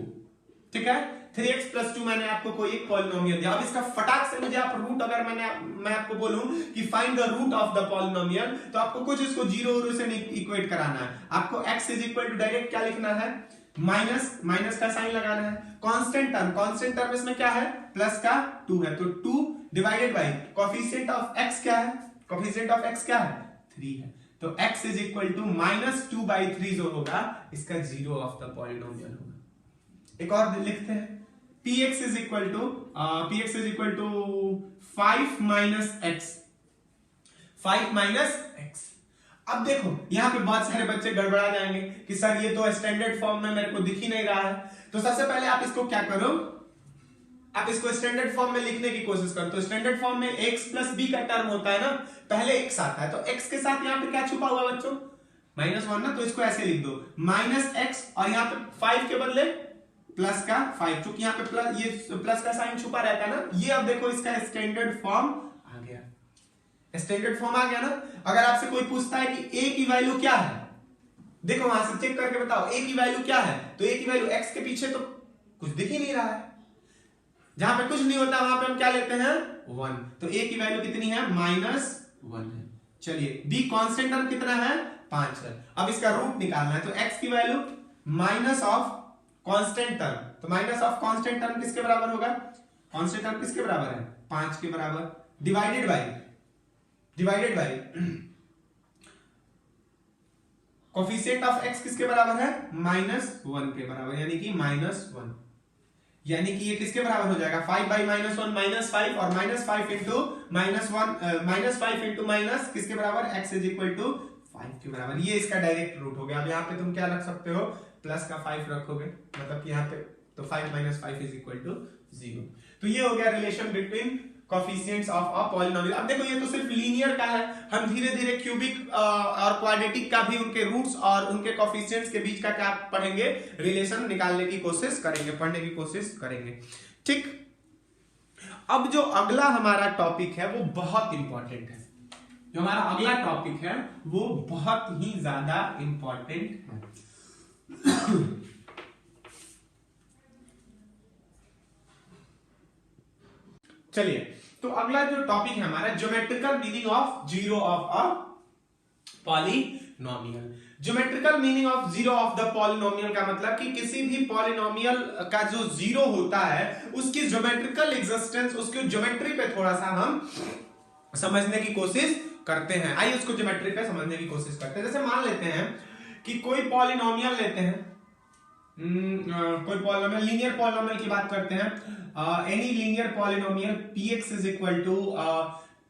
ठीक है, 3x प्लस 2 मैंने आपको कोई एक पॉलिनोमियल दिया। अब इसका फटाक से मुझे आप रूट, अगर मैं आपको बोलूं कि find the root of the polynomial, तो आपको कुछ इसको 0 से इक्वेट कराना है। आपको x is equal to direct क्या लिखना है, माइनस का साइन लगाना है। कांस्टेंट टर्म इसमें क्या है, प्लस का 2 है, तो 2 divided by coefficient of x क्या है, कोएफिशिएंट ऑफ x क्या है, 3 है। तो x is equal to minus 2/3 जो होगा इसका 0 ऑफ द पॉलिनोमियल होगा। एक और लिखते हैं, px is equal to 5 minus x, 5 minus x। अब देखो यहां पे बहुत सारे बच्चे गड़बड़ा जाएंगे कि सर ये तो स्टैंडर्ड फॉर्म में मेरे को दिख ही नहीं रहा है। तो सबसे पहले आप इसको क्या करो, आप इसको स्टैंडर्ड फॉर्म में लिखने की कोशिश करो। तो स्टैंडर्ड फॉर्म में x प्लस b का टर्म होता है ना, पहले x आता है, तो x के साथ यहां पे क्या छुपा हुआ बच्चों, -1 ना, तो इसको ऐसे लिख दो माइनस x, और यहां पे 5 के बदले प्लस का 5, क्योंकि यहां पे प्लस, ये प्लस का साइन छुपा रहता है ना। ये अब देखो इसका स्टैंडर्ड फॉर्म आ गया, स्टैंडर्ड फॉर्म आ गया ना। अगर आपसे कोई पूछता है कि a की वैल्यू क्या है, देखो वहां से चेक करके बताओ a की वैल्यू क्या है, तो a की वैल्यू x के पीछे तो कुछ दिख ही नहीं रहा है, जहां पे कुछ नहीं होता वहां पे हम क्या लेते हैं, 1। तो a की वैल्यू कितनी है, -1 है। चलिए b कांस्टेंट टर्म कितना है, 5 है। अब इसका रूट निकालना है, तो x की value minus of constant term, तो माइनस ऑफ कांस्टेंट टर्म किसके बराबर होगा, कांस्टेंट टर्म किसके बराबर है, 5 के बराबर, divided by coefficient of x किसके बराबर है, -1 के बराबर, यानी कि -1, यानी कि ये किसके बराबर हो जाएगा, 5 बाई -1 -5, और -5 इंटू -5 इंटू माइनस किसके बराबर, x इज इक्वल टू 5 के बराबर। ये इसका डायरेक्ट रूट हो गया। अब यहाँ पे तुम क्या रख सकते हो, प्लस का 5 रखोगे, मतलब कि यहाँ पे तो 5 - 5 इज इक्वल टू 0। तो ये हो गया relation between coefficients of a polynomial. अब देखो ये तो सिर्फ लीनियर का है, हम धीरे धीरे क्यूबिक और क्वाड्रेटिक का भी, उनके रूट्स और उनके कोएफिशिएंट्स के बीच का क्या पढ़ेंगे, रिलेशन निकालने की कोशिश करेंगे, पढ़ने की कोशिश करेंगे, ठीक। अब जो अगला हमारा टॉपिक है वो बहुत इंपॉर्टेंट है, जो हमारा अगला टॉपिक है वो बहुत ही ज्यादा इंपॉर्टेंट है। चलिए, तो अगला जो टॉपिक है हमारा, geometrical meaning of zero of a polynomial. Geometrical meaning of zero of the polynomial का मतलब कि किसी भी पॉलिनोमियल का जो जीरो होता है उसकी ज्योमेट्रिकल एग्जिस्टेंस, उसकी ज्योमेट्री पे थोड़ा सा हम समझने की कोशिश करते हैं। आइए उसको ज्योमेट्री पे समझने की कोशिश करते हैं। जैसे मान लेते हैं कि कोई पॉलिनोमियल लेते हैं, कोई पॉलिनोमियल, लीनियर पॉलिनोमियल की बात करते हैं, any linear polynomial px is equal to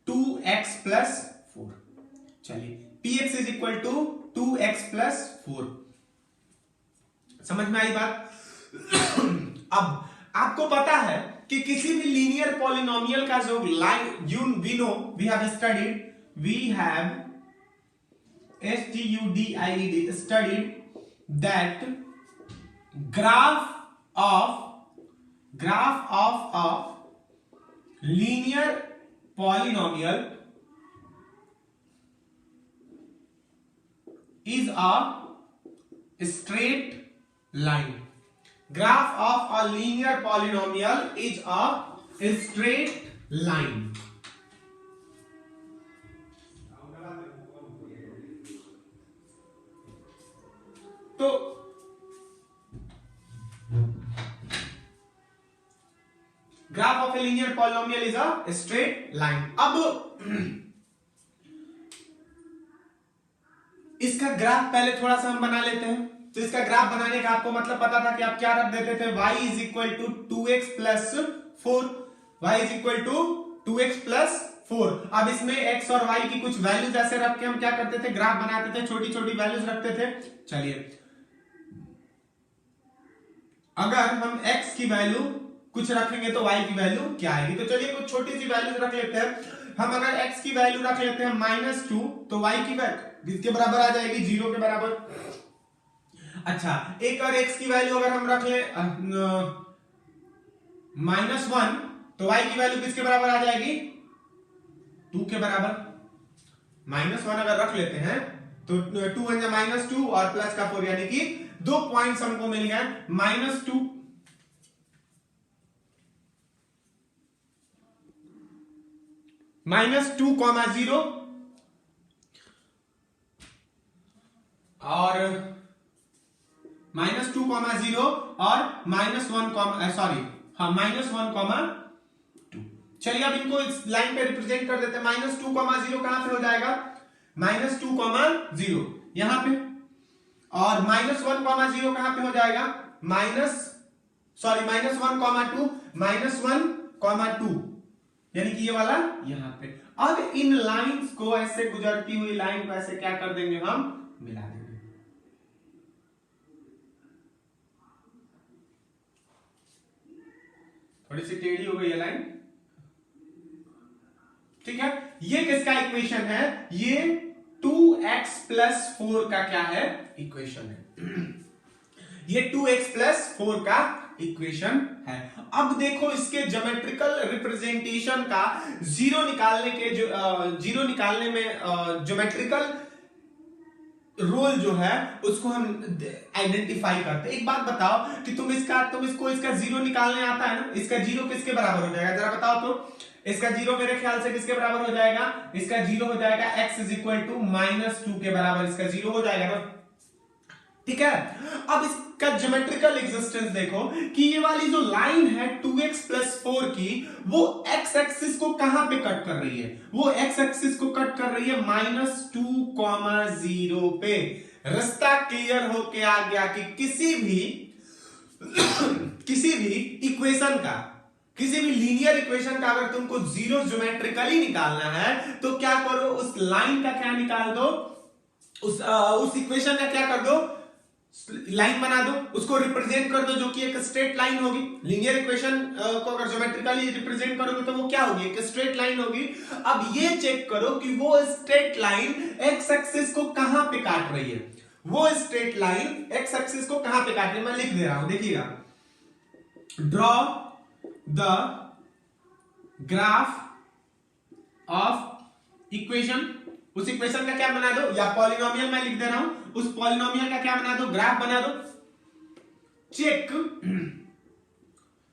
2x plus 4। चलिए px is equal to 2x plus 4, समझ में आई बात? अब आपको पता है कि किसी भी लीनियर पॉलिनोमियल का जो line, we know, we have studied, studied that graph of a linear polynomial is a straight line. Graph of a linear polynomial is a straight line. तो graph of a linear polynomial is a straight line. अब इसका graph पहले थोड़ा सा हम बना लेते हैं। तो इसका ग्राफ बनाने का आपको मतलब पता था कि आप क्या रख देते थे, y is equal to 2x plus 4, y is equal to 2x plus 4। अब इसमें x और y की कुछ वैल्यूज ऐसे रख के हम क्या करते थे, ग्राफ बनाते थे, छोटी छोटी वैल्यूज रखते थे। चलिए अगर हम x की वैल्यू कुछ रखेंगे तो y की वैल्यू क्या आएगी, तो चलिए कुछ छोटी सी वैल्यूज रख लेते हैं। हम अगर x की वैल्यू रख लेते हैं -2, तो y की वैल्यू किसके बराबर आ जाएगी, 0 के बराबर। अच्छा, एक और x की वैल्यू अगर हम रख ले -1, तो y की वैल्यू किसके बराबर आ जाएगी, 2 के बराबर। -1 अगर रख लेते हैं तो 2 वन जा -2 और प्लस का 4, यानी कि 2 पॉइंट्स हमको मिल गए, -2 -2,0 और -2,0 और -1,2। चलिए अब इनको इस लाइन पे रिप्रेजेंट कर देते हैं। -2,0 कहां पे हो जाएगा, -2,0 यहां पे, और -1,0 कहां पे हो जाएगा, -1,2 -1,2, यानी कि ये वाला यहां पे। अब इन लाइंस को, ऐसे गुजरती हुई लाइन को ऐसे क्या कर देंगे, हम मिला देंगे। थोड़ी सी टेढ़ी हो गई है लाइन, ठीक है। ये किसका इक्वेशन है, ये 2x प्लस 4 का क्या है, इक्वेशन है। ये 2x प्लस 4 का इक्वेशन है। अब देखो इसके ज्योमेट्रिकल रिप्रेजेंटेशन का जीरो निकालने के जीरो निकालने में ज्योमेट्रिकल रोल जो है उसको हम आइडेंटिफाई करते हैं। एक बात बताओ कि तुम इसको इसका जीरो निकालने आता है ना, इसका जीरो किसके बराबर हो जाएगा, जरा बताओ तो। इसका जीरो मेरे ख्याल से किसके बराबर हो जाएगा, इसका जीरो हो जाएगा x इज इक्वल टू -2 के बराबर इसका जीरो हो जाएगा ना, ठीक है। अब इसका ज्योमेट्रिकल एग्जिस्टेंस देखो कि ये वाली जो लाइन है 2x प्लस 4 की, वो x एक्सिस को कहां पे कट कर रही है, वो x एक्सिस को कट कर रही है -2,0 पे। रास्ता क्लियर होके आ गया कि किसी भी इक्वेशन का, किसी भी लीनियर इक्वेशन का अगर तुमको जीरो ज्योमेट्रिकली निकालना है तो क्या करो, उस लाइन का क्या निकाल दो, उस इक्वेशन का क्या कर दो, लाइन बना दो, उसको रिप्रेजेंट कर दो, जो कि एक स्ट्रेट लाइन होगी। लीनियर इक्वेशन को अगर ज्योमेट्रिकली रिप्रेजेंट करोगे तो वो क्या होगी, एक स्ट्रेट लाइन होगी। अब ये चेक करो कि वो स्ट्रेट लाइन एक्स एक्सिस को कहां पे काट रही है, वो स्ट्रेट लाइन एक्स एक्सिस को कहां पे काट रही है, मैं लिख दे रहा हूं, देखिएगा। Draw the graph of equation, उस इक्वेशन का क्या बना दो, या पॉलिनोमियल मैं लिख दे रहा हूं, उस पॉलिनोमियल का क्या बना दो, ग्राफ बना दो। Check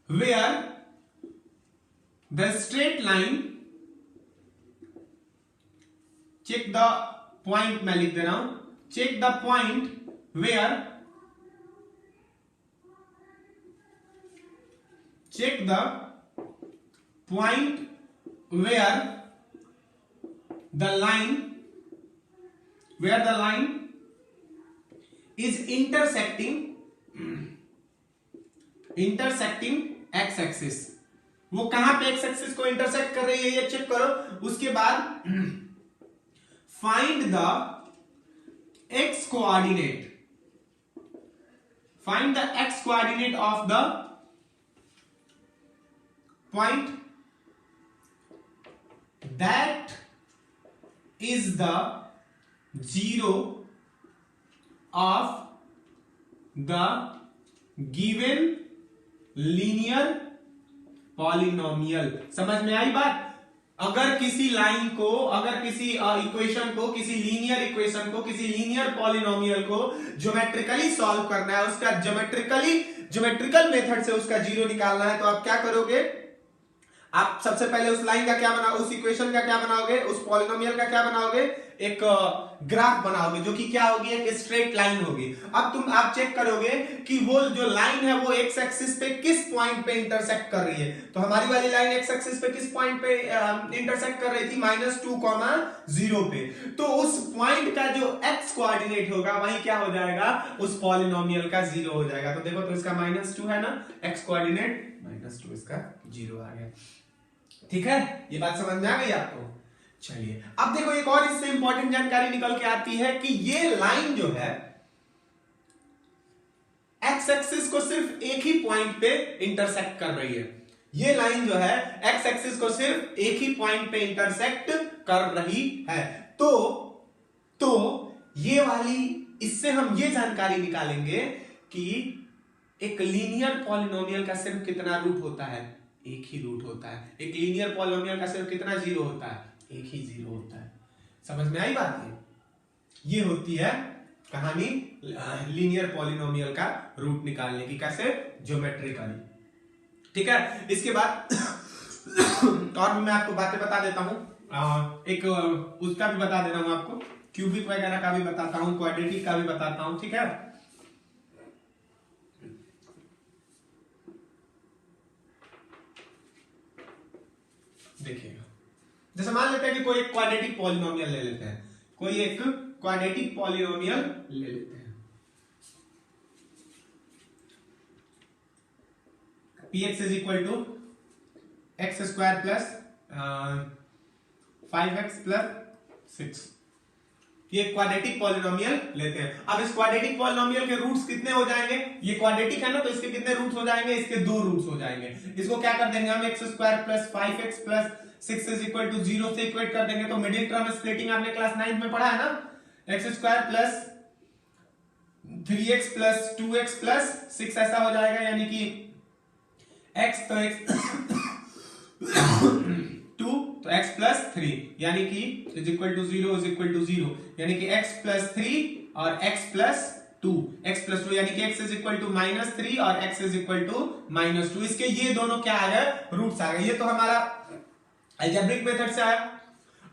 where the straight line, check the point मैं लिख दे रहा हूं, check the point where, check the point where the line is intersecting intersecting x axis, वो कहां पे एक्स एक्सिस को इंटरसेक्ट कर रही है ये चेक करो। उसके बाद find the x coordinate, find the x coordinate of the point that is the zero of the given linear polynomial। समझ में आई बात? अगर किसी लाइन को, अगर किसी इक्वेशन को, किसी लीनियर इक्वेशन को, किसी लीनियर पॉलिनोमियल को ज्योमेट्रिकली सॉल्व करना है, उसका ज्योमेट्रिकल मेथड से उसका जीरो निकालना है, तो आप क्या करोगे? आप सबसे पहले उस लाइन का क्या बनाओगे, उस इक्वेशन का क्या बनाओगे, उस पॉलिनोमियल का क्या बनाओगे? एक ग्राफ बनाओगे, जो कि क्या होगी? एक स्ट्रेट लाइन होगी। अब आप चेक करोगे कि वो जो लाइन है वो एक्स एक्सिस पे किस पॉइंट पे इंटरसेक्ट कर रही है। तो हमारी वाली लाइन एक्स एक्सिस पे किस पॉइंट पे इंटरसेक्ट कर रही थी? -2, 0 पे। तो उस पॉइंट का जो एक्स कोऑर्डिनेट होगा वही क्या हो जाएगा? उस पॉलिनोमियल का 0 हो जाएगा। तो देखो, तो इसका -2 है ना, एक्स कोऑर्डिनेट -2, इसका 0 आ गया। ठीक है, ये बात समझ में आ गई आपको? चलिए, अब देखो एक और इससे इंपॉर्टेंट जानकारी निकल के आती है कि ये लाइन जो है एक्स एक्सिस को सिर्फ एक ही पॉइंट पे इंटरसेक्ट कर रही है। ये लाइन जो है एक्स एक्सिस को सिर्फ एक ही पॉइंट पे इंटरसेक्ट कर रही है। तो ये वाली, इससे हम ये जानकारी निकालेंगे कि एक लीनियर पॉलिनोमियल का सिर्फ कितना रूट होता है? एक ही रूट होता है। एक लीनियर पॉलिनोमियल का सिर्फ कितना जीरो होता है? एक ही जीरो होता है। समझ में आई बात? ये होती है कहानी लीनियर पॉलिनोमियल का रूट निकालने की। कैसे? ज्योमेट्रिकली। ठीक है, इसके बाद और भी मैं आपको बातें बता देता हूं, एक उसका भी बता दे रहा हूं आपको, क्यूबिक वगैरह का भी बताता हूं, क्वाड्रेटिक का भी बताता हूं। ठीक है, देखिएगा, जैसे मान लेते हैं कि कोई एक क्वाड्रेटिक पॉलिनोमियल ले लेते हैं, कोई एक क्वाड्रेटिक पॉलिनोमियल ले लेते हैं। px is equal to x square plus 5x plus 6। ये क्वाड्रेटिक पॉलिनोमियल लेते हैं। अब इस क्वाड्रेटिक पॉलिनोमियल के रूट्स कितने हो जाएंगे? ये क्वाड्रेटिक है ना, तो इसके कितने रूट्स हो जाएंगे? इसके 2 रूट्स हो जाएंगे। इसको क्या कर देंगे हम? X square plus 5x plus 6 is equal to 0 से इक्वेट कर देंगे। तो मिडिल टर्म स्प्लिटिंग आपने क्लास 9 में पढ़ा है ना, x square plus 3x plus 2x plus 6 ऐसा हो जाएगा, यानी कि x तो x 2 तो x प्लस 3, यानी कि is equal to 0 is equal to 0, यानी कि x प्लस 3 और x प्लस 2, x प्लस 2 यानी कि x इज इक्वल टू -3 और x इज इक्वल टू -2। इसके ये दोनों क्या आ गए? रूट्स आ गए। ये तो हमारा अलजेब्रिक मेथड से आया।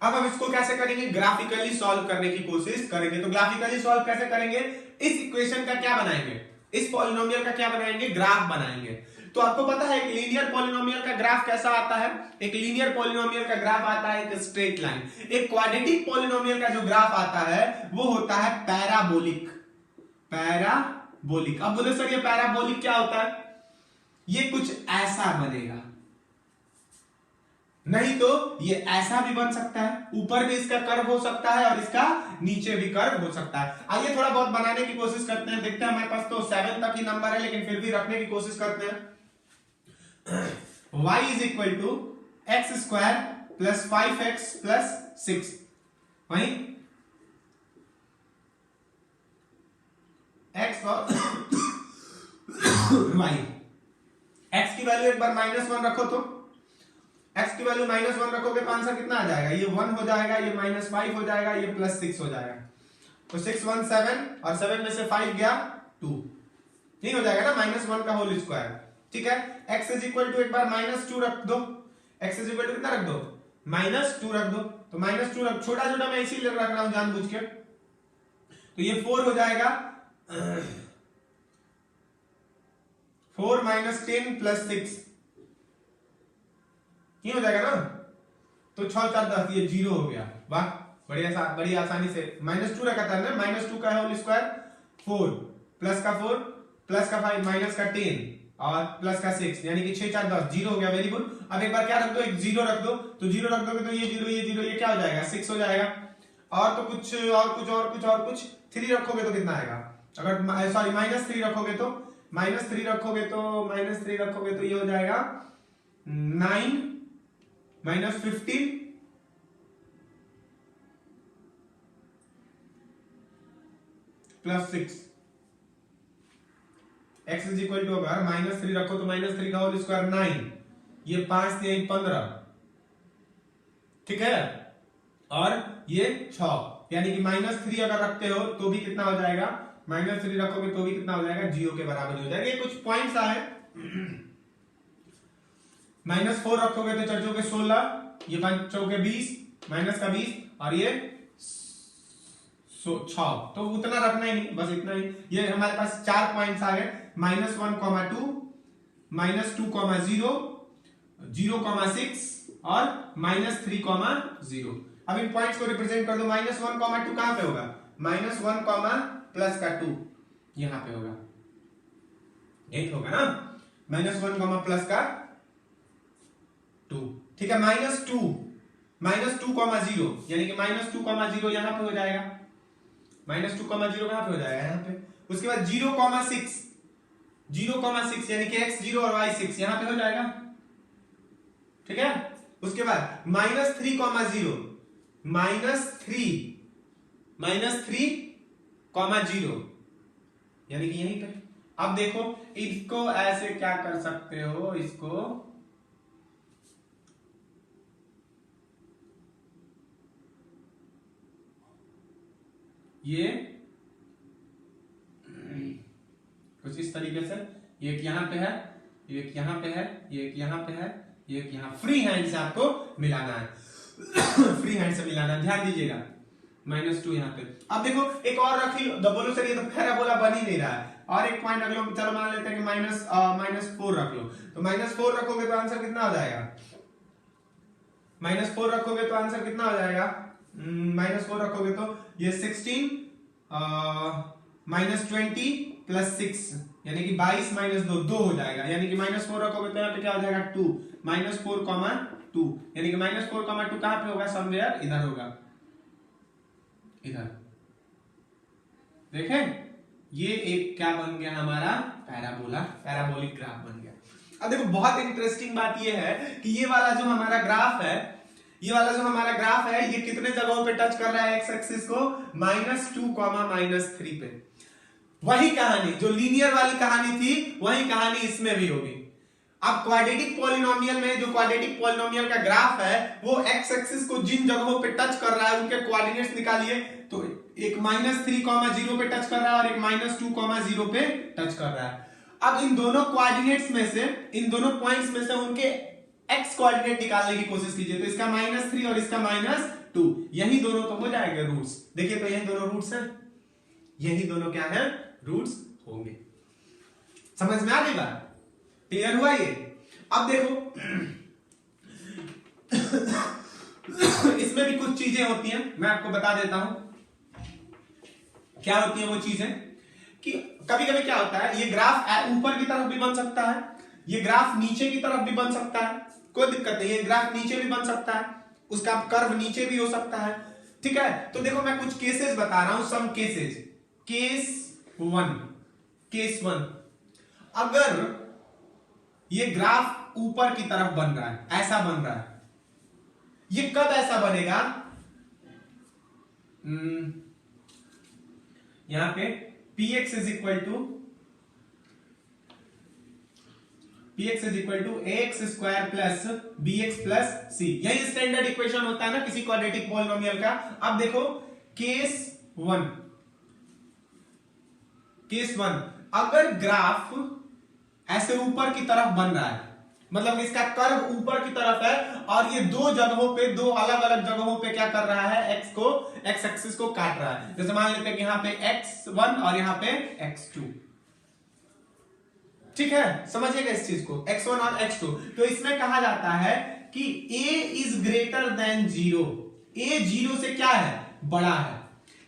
अब हम इसको कैसे करेंगे? ग्राफिकली सॉल्व करने की कोशिश करेंगे। तो ग्राफिकली सॉल्व कैसे करेंगे? इस इक्वेशन का क्या बनाएंगे? इस पॉलिनोमियल का क्या बनाएंगे? ग्राफ बनाएंगे। तो आपको पता है एक लीनियर पॉलिनोमियल का ग्राफ कैसा आता है? एक लीनियर पॉलिनोमियल का ग्राफ आता है एक स्ट्रेट लाइन। एक क्वाड्रेटिक पॉलिनोमियल का जो ग्राफ आता है वो होता है पैराबोलिक। पैराबोलिक। अब बोले सर ये पैराबोलिक क्या होता है? ये कुछ ऐसा बनेगा, नहीं तो ये ऐसा भी बन सकता है, ऊपर भी इसका कर्व हो सकता है और इसका नीचे भी कर्व हो सकता है। आइए थोड़ा बहुत बनाने की कोशिश करते हैं, देखते हैं। हमारे पास तो 7 तक ही नंबर है, लेकिन फिर भी रखने की कोशिश करते हैं। y is equal to x square plus 5x plus 6, वही x और y। x की वैल्यू एक बार -1 रखो, तो x की वैल्यू -1 रखोगे तो आंसर कितना आ जाएगा? ये 1 हो जाएगा, ये -5 हो जाएगा, ये +6 हो जाएगा। तो 6 1 7 और 7 में से 5 गया 2, नहीं हो जाएगा ना, -1 का होल स्क्वायर। ठीक है, x इज इक्वल टू एक बार -2 रख दो, x इज इक्वल टू कितना रख दो? -2 रख दो। तो -2 रख, छोटा छोटा मैं इसीलिए रख रहा हूं जानबूझ के। तो ये 4 हो जाएगा, 4 - 10 + 6 ये हो जाएगा ना। तो 6 4 10, ये 0 हो गया। वाह, बड़ी आसानी से -2 रखा था ना, -2 का होल स्क्वायर 4 प्लस का 4 प्लस का 5 माइनस का 10 और प्लस का 6 यानी कि 6 4 10 जीरो हो गया। Very good. अब एक बार क्या रख दो, एक जीरो रख दो, तो जीरो रख दोगे तो ये जीरो ये क्या हो जाएगा 6 हो जाएगा। और तो कुछ 3 रखोगे तो कितना आएगा, अगर सॉरी -3 रखोगे तो -3 रखोगे तो ये हो जाएगा 9 -15 + 6 x इज इक्वल टू, अगर -3 रखो तो -3 का होल स्क्वायर 9, ये 5 3 15, ठीक है, और ये 6 यानी कि -3 अगर रखते हो तो भी कितना हो जाएगा, -3 रखोगे तो भी कितना हो जाएगा, 0 के बराबर हो जाएगा। ये कुछ पॉइंट्स आए। -4 रखोगे तो 4 चौके 16, ये 5 चौके 20, माइनस का 20 और ये 6, तो उतना रखना ही नहीं, बस इतना ही। ये हमारे पास 4 पॉइंट्स आ गए, -1, 2, -2, 0, 0, 6 और -3, 0। अब इन पॉइंट्स को रिप्रेजेंट कर दो। -1, 2 कहां पे होगा, -1, प्लस का 2 यहां पे होगा, 8 होगा ना, -1, प्लस का 2, ठीक है। -2, 0 यानी कि -2, 0 यहां पे हो जाएगा, -2, 0 कहां पे हो जाएगा, यहां पे। उसके बाद 0, 6 यानी कि x 0 और y 6 यहां पे हो जाएगा, ठीक है। उसके बाद -3, 0, -3, 0 यानी कि यहीं पे। अब देखो इसको ऐसे क्या कर सकते हो, इसको ये कुछ इस तरीके से, ये एक यहां पे है, ये एक यहां पे है, ये एक यहां पे है, ये एक यहां, फ्री हैंड से आपको मिलाना है। फ्री हैंड से मिलाना है, ध्यान दीजिएगा। -2 यहां पे। अब देखो एक और रख लो, बोलो सर ये तो पैराबोला बन ही नहीं रहा है, और एक पॉइंट रख लो, चलो मान लेते हैं कि -4 रख लो, तो -4 रखोगे तो आंसर कितना हो जाएगा, -4 रखोगे तो आंसर कितना हो जाएगा, -4 रखोगे तो ये 16 -20 + 6 यानी कि 22 - 2 हो जाएगा, यानी कि -4 रखोगे तो यहाँ पे क्या हो जाएगा 2, -4, 2 यानी कि -4, 2 कहां पे होगा, समवेयर इधर होगा, इधर। देखें ये एक क्या बन गया हमारा, पैराबोलिक ग्राफ बन गया। अब देखो बहुत इंटरेस्टिंग बात ये है कि ये वाला जो हमारा ग्राफ है, ये कितने जगहों पे टच कर रहा है एक्स एक्सिस को, -2, -3 पे। वही कहानी जो लीनियर वाली कहानी थी, वही कहानी इसमें भी होगी। अब क्वाड्रेटिक पॉलिनोमियल में जो क्वाड्रेटिक पॉलिनोमियल का ग्राफ है, वो एक्स एक्सिस को जिन जगहों पे टच कर रहा है उनके कोऑर्डिनेट्स निकालिए, तो एक -3, 0 पे टच कर रहा है और एक -2, 0 पे टच कर रहा है। अब इन दोनों कोऑर्डिनेट्स में से, इन दोनों पॉइंट्स में से उनके एक्स कोऑर्डिनेट निकालने की कोशिश कीजिए, तो इसका -3 और इसका -2, यही दोनों तो हो जाएंगे रूट्स। देखिए तो यही दोनों रूट्स हैं, यही दोनों क्या है, रूट्स होंगे। समझ में आ गई बात, क्लियर हुआ ये। अब देखो इसमें भी कुछ चीजें होती हैं, मैं आपको बता देता हूं क्या होती है वो चीजें, कि कभी कभी क्या होता है, ये ग्राफ ऊपर की तरफ भी बन सकता है, ये ग्राफ नीचे की तरफ भी बन सकता है, कोई दिक्कत नहीं, ये ग्राफ नीचे भी बन सकता है, उसका कर्व नीचे भी हो सकता है, ठीक है। तो देखो मैं कुछ केसेस बता रहा हूं, सम केसेस। केस 1, अगर ये ग्राफ ऊपर की तरफ बन रहा है, ऐसा बन रहा है, ये कब ऐसा बनेगा, यहां पे px is equal to ax² plus bx plus c, यही स्टैंडर्ड इक्वेशन होता है ना किसी क्वाड्रेटिक पॉलिनोमियल का। अब देखो केस 1, अगर ग्राफ ऐसे ऊपर की तरफ बन रहा है, मतलब इसका कर्व ऊपर की तरफ है, और ये दो जगहों पे, दो अलग अलग जगहों पे क्या कर रहा है, एक्स एक्सिस को काट रहा है। जैसे मान लेते हैं कि यहां पे x1 और यहां पे x2, ठीक है, समझिएगा इस चीज को, x1 और x2। तो इसमें कहा जाता है कि a is greater than 0, a 0 से क्या है, बड़ा है,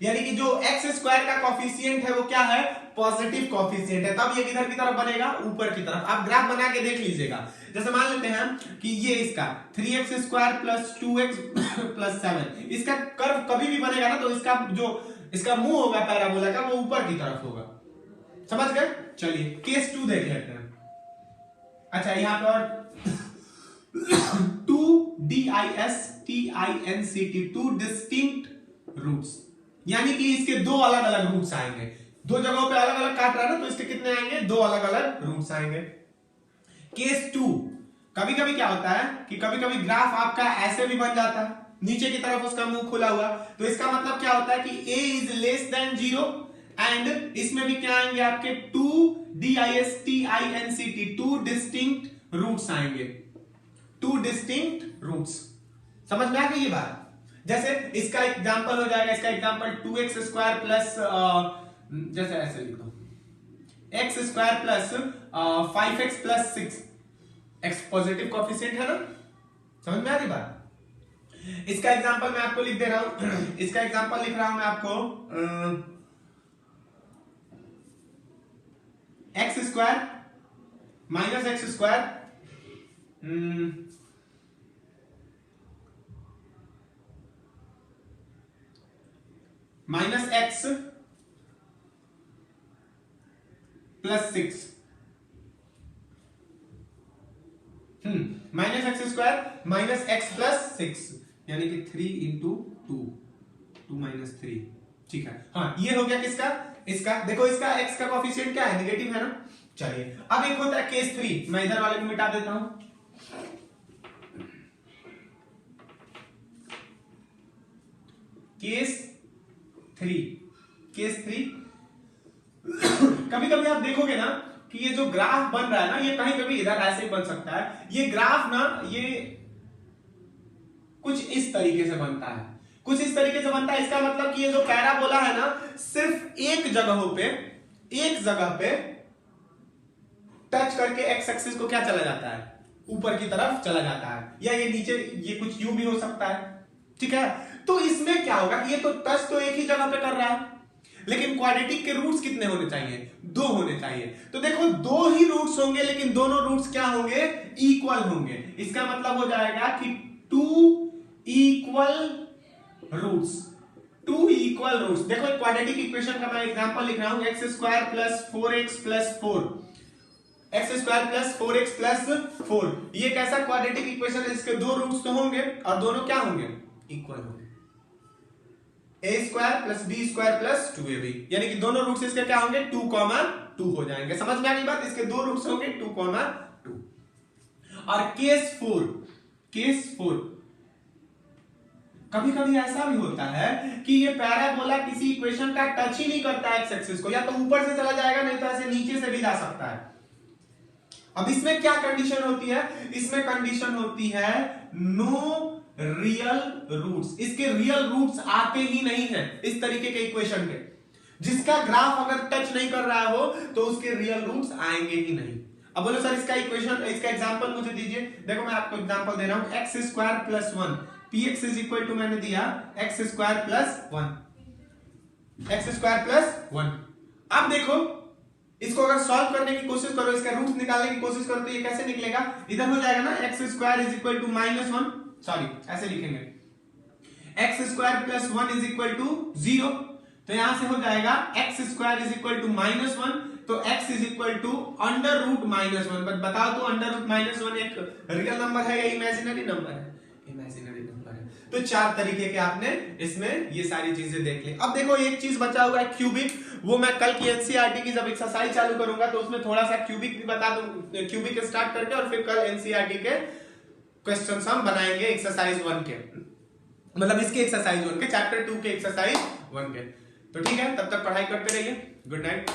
यानी कि जो एक्स स्क्वायर का कॉफिशिएंट है वो क्या है, पॉजिटिव कॉफिशिएंट है, तब ये किधर की तरफ बनेगा, ऊपर की तरफ। आप ग्राफ बना के देख लीजिएगा। जैसे मान लेते हैं कि ये इसका 3x square plus 2x plus 7, इसका कर्व कभी भी बनेगा ना तो इसका जो इसका मुंह होगा पैराबोला का वो ऊपर की तरफ होगा। समझ गए? चलिए केस 2 देख लेते हैं। अच्छा यहां पे और 2 DISTINCT, 2 डिस्टिंक्ट रूट्स, यानी कि इसके दो अलग अलग रूट्स आएंगे। दो जगहों पे अलग अलग काट रहा है ना, तो इसके कितने आएंगे, दो अलग अलग रूट्स आएंगे। केस 2, कभी कभी क्या होता है कि कभी कभी ग्राफ आपका ऐसे भी बन जाता है, नीचे की तरफ उसका मुंह खुला हुआ, तो इसका मतलब क्या होता है कि a is less than 0 and इसमें भी क्या आएंगे आपके 2 DISTINCT, 2 डिस्टिंक्ट रूट्स आएंगे, 2 डिस्टिंक्ट रूट्स। समझ में आ गई ये बात? जैसे इसका एग्जांपल हो जाएगा, इसका एग्जांपल 2x स्क्वायर प्लस जैसे ऐसे लिखो x square plus 5x plus 6, x positive coefficient है ना, समझ में आ रही बात? इसका एग्जांपल मैं आपको लिख दे रहा हूं, इसका एग्जांपल लिख रहा हूं मैं आपको x square minus x square minus x plus 6 minus x square minus x plus 6, यानी कि 3 इंटू 2 माइनस 3। ठीक है, हाँ ये हो गया किसका, इसका। देखो इसका x का कोएफिशिएंट क्या है, नेगेटिव है ना। चलिए अब एक होता है केस 3, मैं इधर वाले को मिटा देता हूं। केस 3 कभी कभी आप देखोगे ना कि ये जो ग्राफ बन रहा है ना, ये कहीं कभी इधर ऐसे ही बन सकता है। ये ग्राफ ना ये कुछ इस तरीके से बनता है, कुछ इस तरीके से बनता है। इसका मतलब कि ये जो पैराबोला है ना, सिर्फ एक जगह पे टच करके एक्स एक्सिस को क्या चला जाता है, ऊपर की तरफ चला जाता है, या ये नीचे, ये कुछ यूं भी हो सकता है। ठीक है, तो इसमें क्या होगा, ये तो टच तो एक ही जगह पे कर रहा है, लेकिन क्वाड्रेटिक के रूट्स कितने होने चाहिए, 2 होने चाहिए। तो देखो 2 ही रूट्स होंगे, लेकिन दोनों रूट्स क्या होंगे, इक्वल होंगे। इसका मतलब हो जाएगा कि 2 इक्वल रूट्स, 2 इक्वल रूट्स। देखो क्वाड्रेटिक इक्वेशन का मैं एग्जांपल लिख रहा हूं, x square plus 4x plus 4, x square plus 4x plus 4, ये कैसा क्वाड्रेटिक इक्वेशन है, इसके 2 रूट्स तो होंगे और दोनों क्या होंगे, इक्वल होंगे। a square plus b square plus 2ab, यानी कि दोनों रूट्स इसके क्या होंगे, 2, 2 हो जाएंगे। समझ में आ गई बात? इसके 2 रूट्स होंगे 2, 2। और केस 4, कभी कभी ऐसा भी होता है कि ये पैराबोला किसी इक्वेशन का टच ही नहीं करता है एक्स एक्सिस को, या तो ऊपर से चला जाएगा, नहीं तो ऐसे नीचे से भी जा सकता है। अब इसमें क्या कंडीशन होती है, इसमें कंडीशन होती है नो रियल रूट्स, इसके रियल रूट्स आते ही नहीं है इस तरीके के इक्वेशन के। जिसका ग्राफ अगर टच नहीं कर रहा हो तो उसके रियल रूट्स आएंगे ही नहीं। अब बोलो सर इसका इक्वेशन, इसका एग्जांपल मुझे दीजिए। देखो मैं आपको एग्जांपल दे रहा हूं, x square plus 1, px is equal to मैंने दिया x square plus 1, x square plus 1। अब देखो इसको अगर सॉल्व करने की कोशिश करो, इसका रूट्स निकालने की कोशिश करो, तो ये कैसे निकलेगा, इधर हो जाएगा ना x square is equal to minus 1, sorry ऐसे लिखेंगे, x square plus 1 is equal to 0, तो यहां से हो जाएगा x square is equal to minus 1, तो x is equal to under root minus 1। But बताओ तो अंडर रूट माइनस 1 एक रियल नंबर है या इमेजिनरी नंबर है, इमेजिनरी नंबर है। तो 4 तरीके के आपने इसमें ये सारी चीजें देख ली। अब देखो एक चीज बचा हुआ है क्यूबिक, वो मैं कल की एनसीईआरटी की जब एक्सरसाइज चालू करूंगा तो उसमें थोड़ा सा क्यूबिक भी बता दूं, क्यूबिक स्टार्ट करके, और फिर कल एनसीईआरटी के क्वेश्चंस हम बनाएंगे एक्सरसाइज 1 के, मतलब इसके एक्सरसाइज 1 के, चैप्टर 2 के एक्सरसाइज 1 के। तो ठीक है, तब तक पढ़ाई करते रहिए। Good night.